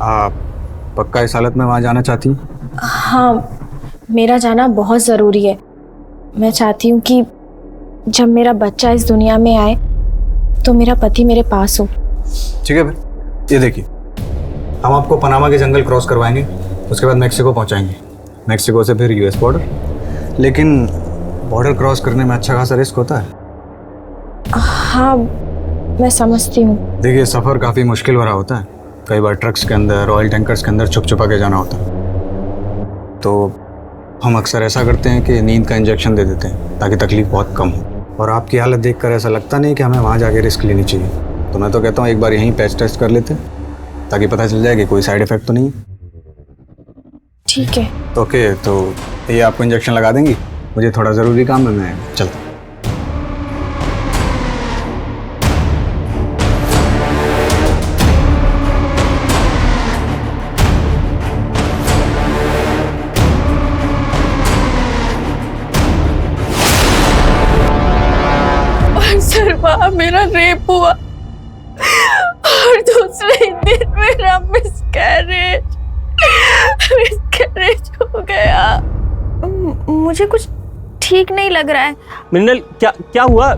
Speaker 21: आप पक्का इस हालत में वहां जाना चाहती हैं?
Speaker 5: हाँ, मेरा जाना बहुत ज़रूरी है। मैं चाहती हूँ कि जब मेरा बच्चा इस दुनिया में आए तो मेरा पति मेरे पास हो।
Speaker 21: ठीक है फिर, ये देखिए, हम आपको पनामा के जंगल क्रॉस करवाएंगे, उसके बाद मेक्सिको पहुंचाएंगे, मेक्सिको से फिर यूएस बॉर्डर। लेकिन बॉर्डर क्रॉस करने में अच्छा खासा रिस्क होता है।
Speaker 5: हाँ मैं समझती हूँ।
Speaker 21: देखिए सफ़र काफ़ी मुश्किल हो रहा होता है, कई बार ट्रक्स के अंदर, ऑयल टैंकर्स के अंदर छुप छुपा के जाना होता है। तो हम अक्सर ऐसा करते हैं कि नींद का इंजेक्शन दे देते हैं ताकि तकलीफ बहुत कम हो। और आपकी हालत देखकर ऐसा लगता नहीं कि हमें वहाँ जाके रिस्क लेनी चाहिए, तो मैं तो कहता हूँ एक बार यहीं पैच टेस्ट कर लेते हैं ताकि पता चल जाए कि कोई साइड इफेक्ट तो नहीं है।
Speaker 5: ठीक है।
Speaker 21: ओके, तो ये आपको इंजेक्शन लगा देंगी, मुझे थोड़ा ज़रूरी काम है, मैं चलता हूँ।
Speaker 5: सर वहाँ मेरा रेप हुआ और दूसरे दिन मेरा मिसकैरेज हो गया। मुझे कुछ
Speaker 22: ठीक नहीं लग रहा है।
Speaker 6: मृणाल, क्या क्या हुआ?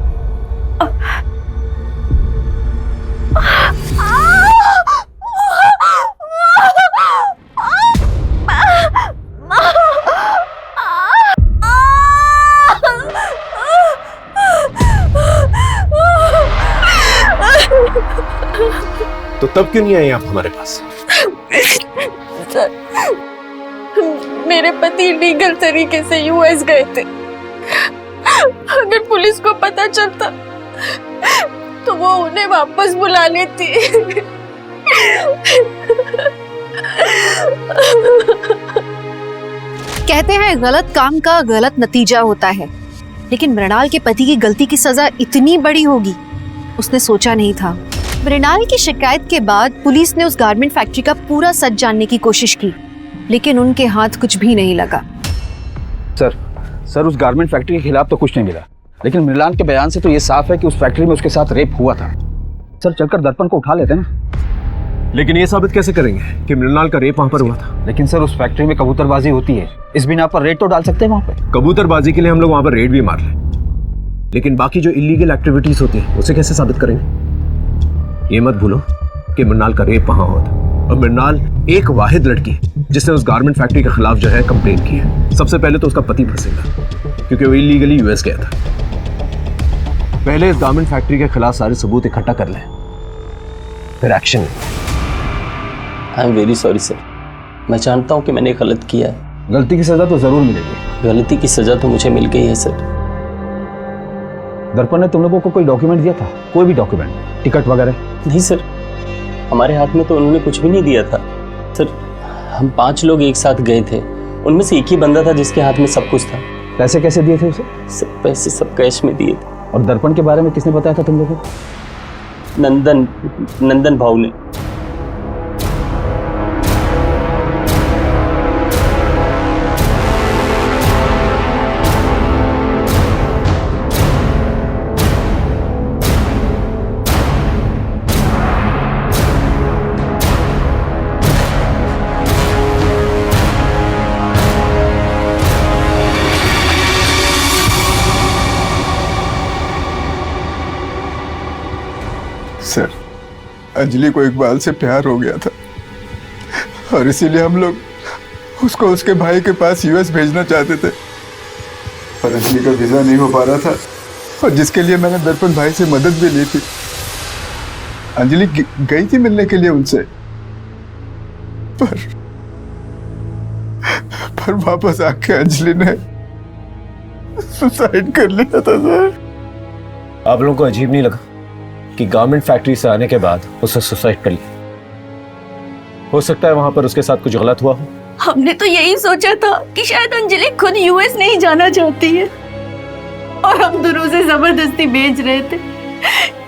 Speaker 12: तो तब क्यों नहीं आए आप हमारे पास?
Speaker 5: सर, मेरे पति लीगल तरीके से यूएस गए थे। अगर पुलिस को पता चलता तो वो उन्हें वापस बुला लेती।
Speaker 1: कहते हैं गलत काम का गलत नतीजा होता है, लेकिन मृणाल के पति की गलती की सजा इतनी बड़ी होगी उसने सोचा नहीं था। मृणाल की शिकायत के बाद पुलिस ने उस गारमेंट फैक्ट्री का पूरा सच जानने की कोशिश की, लेकिन उनके हाथ कुछ भी नहीं लगा।
Speaker 21: सर उस गारमेंट फैक्ट्री के खिलाफ तो कुछ नहीं मिला, लेकिन मृणाल के बयान से तो ये साफ है कि उस फैक्ट्री में उसके साथ रेप हुआ था। सर चलकर दर्पण को उठा लेते ना।
Speaker 12: लेकिन ये साबित कैसे करेंगे कि मृणाल का रेप वहां पर हुआ था?
Speaker 21: लेकिन सर उस फैक्ट्री में कबूतरबाजी होती है, इस बिना पर रेड तो डाल सकते हैं वहां पे।
Speaker 12: कबूतरबाजी के लिए हम लोग वहां पर रेड भी मार लें, लेकिन बाकी जो इलीगल एक्टिविटीज होती है उसे कैसे साबित करेंगे? ये मत भूलो कि मृणाल का रेप वहां हुआ था, और मृणाल एक वाहिद लड़की है जिसने उस गारमेंट फैक्ट्री के खिलाफ जो है कंप्लेन की है। सबसे पहले तो उसका पति फंसेगा क्योंकि वो इलीगली यूएस गया था। पहले इस गारमेंट फैक्ट्री के खिलाफ सारे सबूत इकट्ठा कर लें, फिर action.
Speaker 9: I am very sorry sir, मैं जानता हूँ कि मैंने गलत किया है।
Speaker 21: गलती की सजा तो जरूर मिलेगी।
Speaker 9: गलती की सजा तो मुझे मिल गई है सर।
Speaker 21: दर्पण ने तुम लोगों को कोई डॉक्यूमेंट दिया था? कोई भी डॉक्यूमेंट, टिकट वगैरह?
Speaker 9: नहीं सर, हमारे हाथ में तो उन्होंने कुछ भी नहीं दिया था सर। हम 5 लोग एक साथ गए थे, उनमें से एक ही बंदा था जिसके हाथ में सब कुछ था।
Speaker 21: पैसे कैसे दिए थे उसे?
Speaker 9: सब पैसे सब कैश में दिए थे।
Speaker 21: और दर्पण के बारे में किसने बताया था तुम लोगों को?
Speaker 9: नंदन भाऊ ने।
Speaker 14: सर, अंजलि को इकबाल से प्यार हो गया था और इसीलिए हम लोग उसको उसके भाई के पास यूएस भेजना चाहते थे, पर अंजलि का वीजा नहीं हो पा रहा था, और जिसके लिए मैंने दर्पण भाई से मदद भी ली थी। अंजलि गई थी मिलने के लिए उनसे, पर वापस आके अंजलि ने सुसाइड कर लिया था। सर,
Speaker 12: आप लोगों को अजीब नहीं लगा कि गारमेंट फैक्ट्री से आने के बाद उसने सुसाइड कर लिया? हो सकता है वहां पर उसके साथ कुछ गलत हुआ हो।
Speaker 5: हमने तो यही सोचा था कि शायद अंजलि खुद यूएस नहीं जाना चाहती है और हम दोनों से जबरदस्ती भेज रहे थे,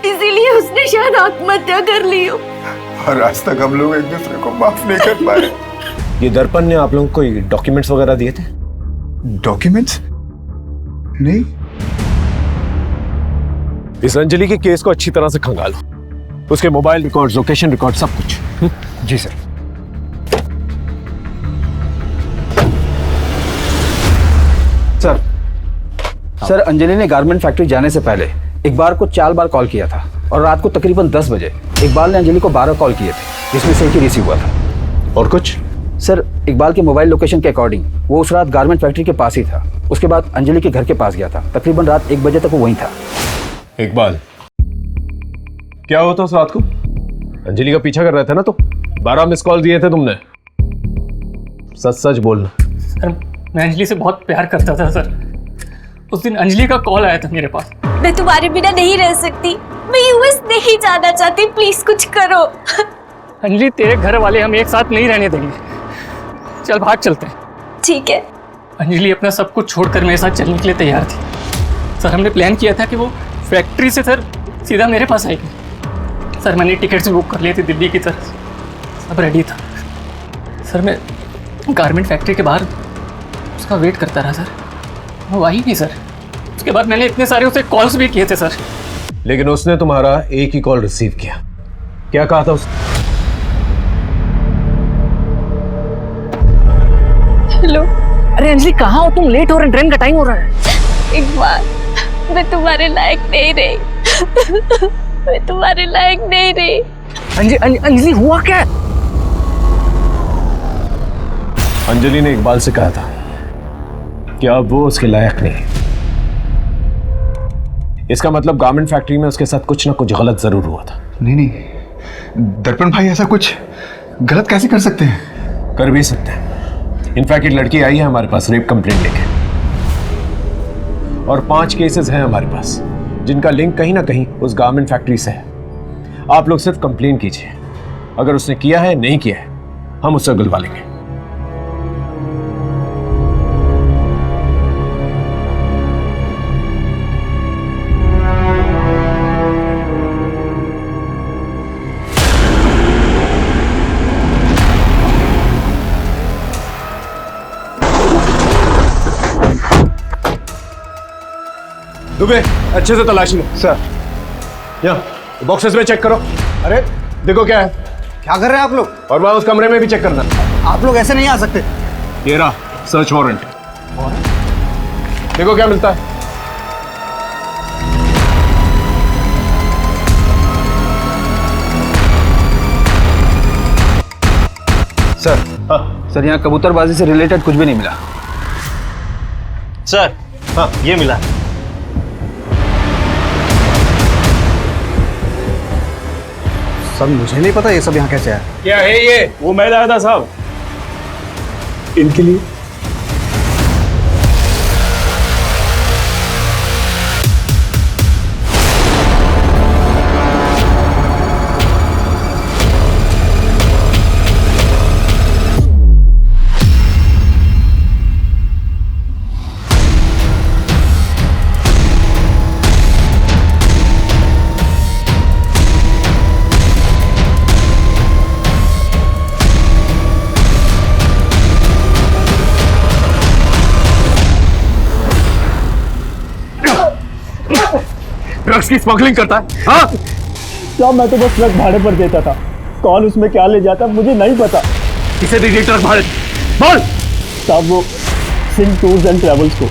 Speaker 5: इसीलिए उसने शायद आत्महत्या कर ली हो।
Speaker 14: और आज तक हम लोग एक दूसरे को माफ नहीं कर पाए।
Speaker 12: ये दर्पण ने आप लोगों को डॉक्यूमेंट्स वगैरह दिए थे?
Speaker 14: डॉक्यूमेंट्स? नहीं।
Speaker 12: इस अंजलि के केस को अच्छी तरह से खंगालो, उसके मोबाइल रिकॉर्ड, लोकेशन रिकॉर्ड, सब कुछ।
Speaker 21: जी सर। सर, अंजलि ने गारमेंट फैक्ट्री जाने से पहले इकबाल को 4 बार कॉल किया था, और रात को तकरीबन 10 बजे इकबाल ने अंजलि को 12 कॉल किए थे, जिसमें से एक ही रिसीव हुआ था।
Speaker 12: और कुछ?
Speaker 21: सर, इकबाल के मोबाइल लोकेशन के अकॉर्डिंग वो उस रात गारमेंट फैक्ट्री के पास ही था। उसके बाद अंजलि के घर के पास गया था, तकरीबन रात 1 बजे तक वो वहीं था।
Speaker 12: इकबाल, क्या हुआ था उस रात को? अंजलि का पीछा कर रहे थे ना तुम? 12 मिस कॉल दिए थे तुमने, सच सच बोलना।
Speaker 23: सर, मैं अंजलि से बहुत प्यार करता था सर। उस दिन अंजलि का कॉल आया था मेरे पास।
Speaker 22: मैं तुम्हारे बिना नहीं रह सकती, मैं यूएस नहीं जाना चाहती, प्लीज कुछ करो।
Speaker 23: अंजलि, तेरे घर वाले हम एक साथ नहीं रहने देंगे, चल भाग चलते हैं।
Speaker 22: ठीक है।
Speaker 23: अंजलि अपना सब कुछ छोड़कर मेरे साथ चलने के लिए तैयार थी। सर, हमने प्लान किया था कि वो फैक्ट्री से सर सीधा मेरे पास आएगी। सर, मैंने टिकट्स बुक कर लिए थे दिल्ली की तरफ, सब रेडी था। सर, मैं गारमेंट फैक्ट्री के बाहर उसका वेट करता रहा सर, वो आई नहीं सर। उसके बाद मैंने इतने सारे उसे कॉल्स भी किए थे सर,
Speaker 12: लेकिन उसने तुम्हारा एक ही कॉल रिसीव किया। क्या कहा था उसने?
Speaker 2: हेलो। अरे अंजलि, कहाँ हो तुम? लेट हो रहे हैं, ट्रेन का टाइम हो रहा है।
Speaker 22: इकबाल, मैं तुम्हारे लायक नहीं रही। मैं तुम्हारे लायक नहीं रही।
Speaker 12: अंजलि हुआ क्या? अंजलि ने इकबाल से कहा था कि अब वो उसके लायक नहीं। इसका मतलब गारमेंट फैक्ट्री में उसके साथ कुछ ना कुछ गलत जरूर हुआ था।
Speaker 14: नहीं, दर्पण भाई ऐसा कुछ गलत कैसे कर सकते हैं?
Speaker 12: कर भी सकते हैं। इनफैक्ट एक लड़की आई है हमारे पास रेप कंप्लेंट लेके, और 5 केसेस हैं हमारे पास जिनका लिंक कहीं ना कहीं उस गारमेंट फैक्ट्री से है। आप लोग सिर्फ कंप्लेन कीजिए, अगर उसने किया है नहीं किया है हम उससे उगलवा लेंगे। दुबे अच्छे से तलाशी लो।
Speaker 21: सर
Speaker 12: यहाँ बॉक्सेस में चेक करो। अरे देखो क्या है।
Speaker 21: क्या कर रहे हैं आप लोग?
Speaker 12: और वहां उस कमरे में भी चेक करना।
Speaker 21: आप लोग ऐसे नहीं आ सकते।
Speaker 12: ये रहा सर्च वारंट। देखो क्या मिलता है।
Speaker 21: सर सर यहाँ कबूतरबाजी से रिलेटेड कुछ भी नहीं मिला।
Speaker 6: सर हाँ ये मिला।
Speaker 21: सर मुझे नहीं पता ये सब यहाँ कैसे आया।
Speaker 12: क्या है ये?
Speaker 20: वो मैं लाया था साहब इनके लिए।
Speaker 12: ड्रग्स की स्मगलिंग करता है? हाँ
Speaker 6: क्या मैं तो बस ट्रक भाड़े पर देता था, कौन उसमें क्या ले जाता मुझे नहीं पता।
Speaker 12: किसे दीजिए ट्रक भाड़े? बोल।
Speaker 6: साहब वो सिंह टूर्स एंड ट्रेवल्स को।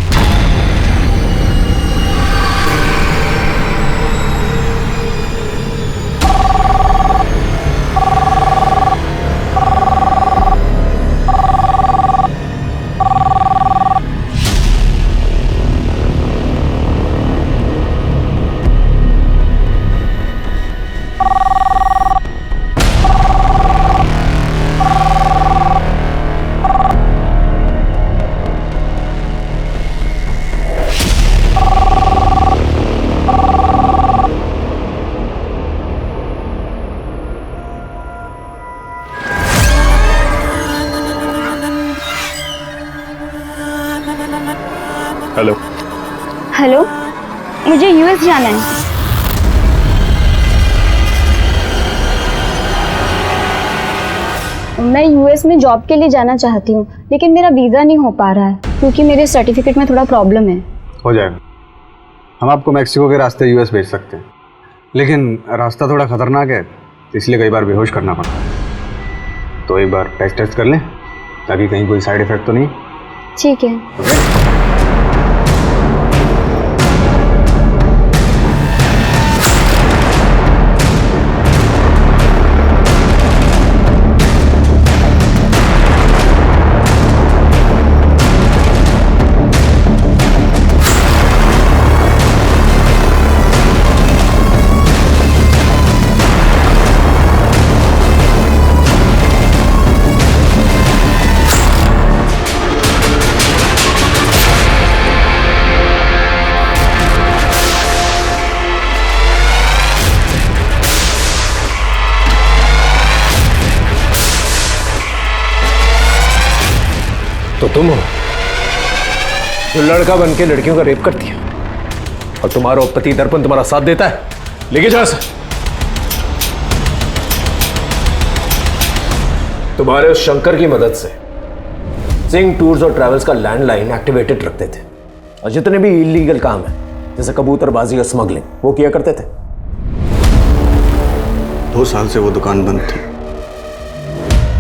Speaker 20: हेलो
Speaker 22: हेलो, मुझे यूएस जाना है। मैं यूएस में जॉब के लिए जाना चाहती हूँ, लेकिन मेरा वीज़ा नहीं हो पा रहा है क्योंकि मेरे सर्टिफिकेट में थोड़ा प्रॉब्लम है।
Speaker 10: हो जाएगा। हम आपको मैक्सिको के रास्ते यूएस भेज सकते हैं, लेकिन रास्ता थोड़ा खतरनाक है, इसलिए कई बार बेहोश करना पड़ता है। तो एक बार टेस्ट कर लें ताकि कहीं कोई साइड इफेक्ट तो नहीं।
Speaker 22: ठीक है।
Speaker 12: तो तुम हो जो लड़का बन के लड़कियों का रेप करती है, और तुम्हारा पति दर्पण तुम्हारा साथ देता है। लेके जाओ सर। तुम्हारे उस शंकर की मदद से सिंह टूर्स और ट्रैवल्स का लैंडलाइन एक्टिवेटेड रखते थे, और जितने भी इलीगल काम है जैसे कबूतरबाजी और स्मगलिंग वो किया करते थे।
Speaker 10: 2 साल से वो दुकान बंद थी।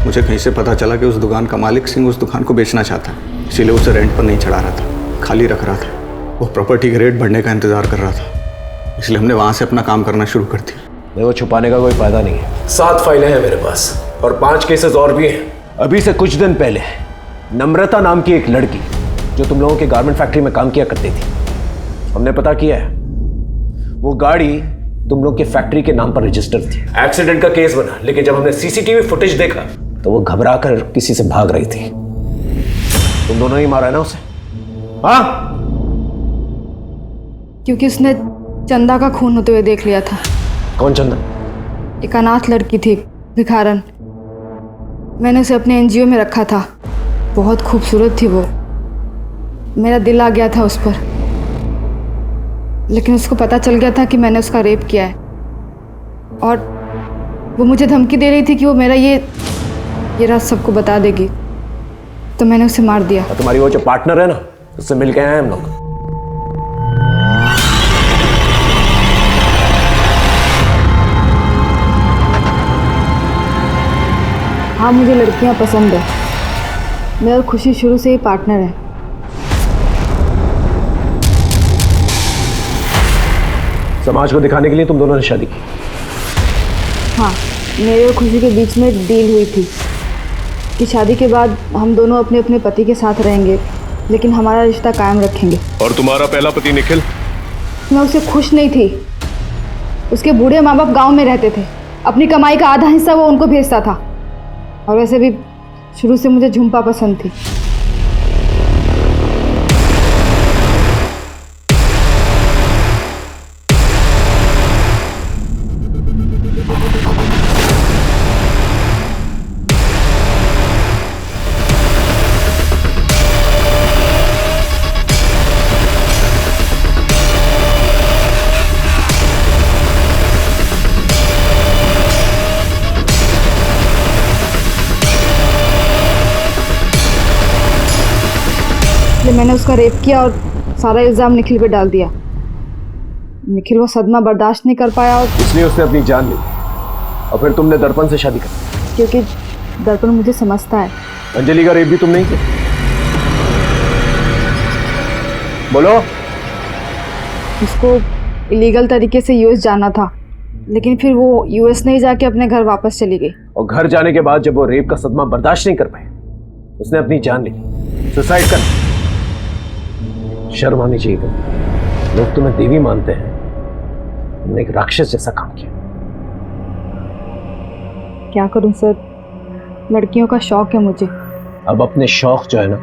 Speaker 10: मुझे कहीं से पता चला कि उस दुकान का मालिक सिंह उस दुकान को बेचना चाहता है, इसीलिए उसे रेंट पर नहीं चढ़ा रहा था, खाली रख रहा था।
Speaker 17: वो प्रॉपर्टी के रेट बढ़ने का इंतजार कर रहा था, इसलिए हमने वहां से अपना काम करना शुरू कर दिया।
Speaker 12: देखो, छुपाने का कोई फायदा नहीं है। 7 फाइलें हैं मेरे पास और 5 केसेस और भी हैं। अभी से कुछ दिन पहले नम्रता नाम की एक लड़की जो तुम लोगों के गारमेंट फैक्ट्री में काम किया करती थी, हमने पता किया है, वो गाड़ी तुम लोग के फैक्ट्री के नाम पर रजिस्टर थी। एक्सीडेंट का केस बना, लेकिन जब हमने सीसीटीवी फुटेज देखा तो वो घबरा कर किसी से भाग रही थी। तुम दोनों ही मारा है ना उसे? हाँ,
Speaker 19: क्योंकि उसने चंदा का खून होते हुए देख लिया था।
Speaker 12: कौन चंदा?
Speaker 19: एक अनाथ लड़की थी, भिखारन। मैंने उसे अपने एनजीओ में रखा था। बहुत खूबसूरत थी वो। मेरा दिल आ गया था उस पर, लेकिन उसको पता चल गया था कि मैंने उसका रेप किया है, और वो मुझे धमकी दे रही थी कि वो मेरा ये राज सबको बता देगी, तो मैंने उसे मार दिया।
Speaker 12: तुम्हारी वो जो पार्टनर है ना, उससे मिल के आए हम लोग।
Speaker 19: हाँ, मुझे लड़कियां पसंद है। मैं और खुशी शुरू से ही पार्टनर है।
Speaker 12: समाज को दिखाने के लिए तुम दोनों ने शादी की?
Speaker 19: हाँ, मेरे और खुशी के बीच में डील हुई थी कि शादी के बाद हम दोनों अपने अपने पति के साथ रहेंगे, लेकिन हमारा रिश्ता कायम रखेंगे।
Speaker 12: और तुम्हारा पहला पति निखिल?
Speaker 19: मैं उससे खुश नहीं थी। उसके बूढ़े माँ बाप गाँव में रहते थे, अपनी कमाई का आधा हिस्सा वो उनको भेजता था। और वैसे भी शुरू से मुझे झुम्पा पसंद थी। मैंने उसका रेप किया और सारा इल्ज़ाम निखिल पे डाल दिया। निखिल वो सदमा बर्दाश्त नहीं कर पाया और
Speaker 12: इसलिए उसने अपनी जान ली। और फिर तुमने दर्पण से शादी कर?
Speaker 19: क्योंकि दर्पण मुझे समझता है।
Speaker 12: अंजलि का रेप भी तुम नहीं किया? बोलो।
Speaker 19: उसको इलीगल तरीके से यूएस जाना था, लेकिन फिर वो यूएस नहीं जाके अपने घर वापस चली गई।
Speaker 12: और घर जाने के बाद जब वो रेप का सदमा बर्दाश्त नहीं कर पाए, उसने अपनी जान ली, सुसाइड कर। शर्म आनी चाहिए तुम्हें। लोग तुम्हें देवी मानते हैं, तुमने एक राक्षस जैसा काम किया।
Speaker 19: क्या करूं सर, लड़कियों का शौक है मुझे।
Speaker 12: अब अपने शौक जो है ना,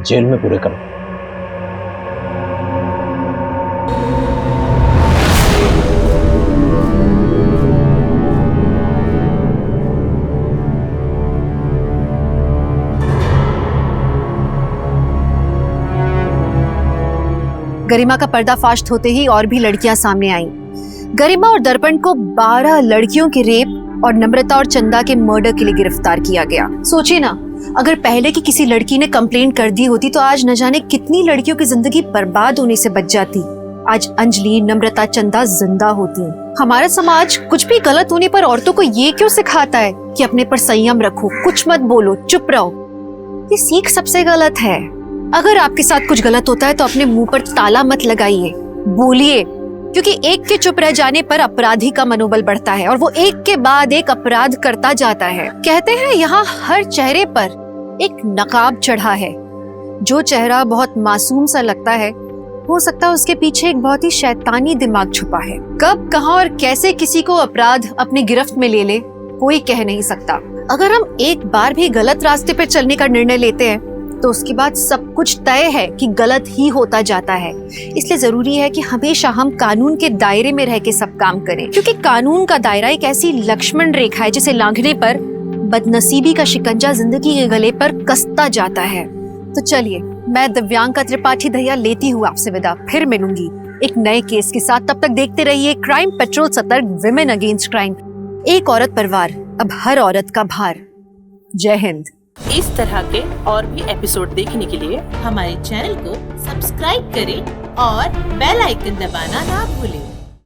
Speaker 12: जेल में पूरे करो।
Speaker 1: गरिमा का पर्दाफाश होते ही और भी लड़कियां सामने आईं। गरिमा और दर्पण को 12 लड़कियों के रेप और नम्रता और चंदा के मर्डर के लिए गिरफ्तार किया गया। सोचिए ना, अगर पहले की किसी लड़की ने कंप्लेंट कर दी होती तो आज न जाने कितनी लड़कियों की जिंदगी बर्बाद होने से बच जाती। आज अंजलि, नम्रता, चंदा जिंदा होती। हमारा समाज कुछ भी गलत होने पर औरतों को ये क्यों सिखाता है कि अपने पर संयम रखो, कुछ मत बोलो, चुप रहो। ये सीख सबसे गलत है। अगर आपके साथ कुछ गलत होता है तो अपने मुंह पर ताला मत लगाइए, बोलिए, क्योंकि एक के चुप रह जाने पर अपराधी का मनोबल बढ़ता है और वो एक के बाद एक अपराध करता जाता है। कहते हैं यहाँ हर चेहरे पर एक नकाब चढ़ा है। जो चेहरा बहुत मासूम सा लगता है, हो सकता है उसके पीछे एक बहुत ही शैतानी दिमाग छुपा है। कब, कहां और कैसे किसी को अपराध अपनी गिरफ्त में ले ले, कोई कह नहीं सकता। अगर हम एक बार भी गलत रास्ते पर चलने का निर्णय लेते हैं तो उसके बाद सब कुछ तय है कि गलत ही होता जाता है। इसलिए जरूरी है कि हमेशा हम कानून के दायरे में रह के सब काम करें, क्योंकि कानून का दायरा एक ऐसी लक्ष्मण रेखा है जिसे लांघने पर बदनसीबी का शिकंजा जिंदगी के गले पर कसता जाता है। तो चलिए, मैं दिव्यांका त्रिपाठी दहिया लेती हूँ आपसे विदा। फिर मिलूंगी एक नए केस के साथ। तब तक देखते रहिए क्राइम पेट्रोल सतर्क, विमेन अगेंस्ट क्राइम। एक औरत पर वार, अब हर औरत का भार। जय हिंद।
Speaker 4: इस तरह के और भी एपिसोड देखने के लिए हमारे चैनल को सब्सक्राइब करें और बेल आइकन दबाना ना भूलें।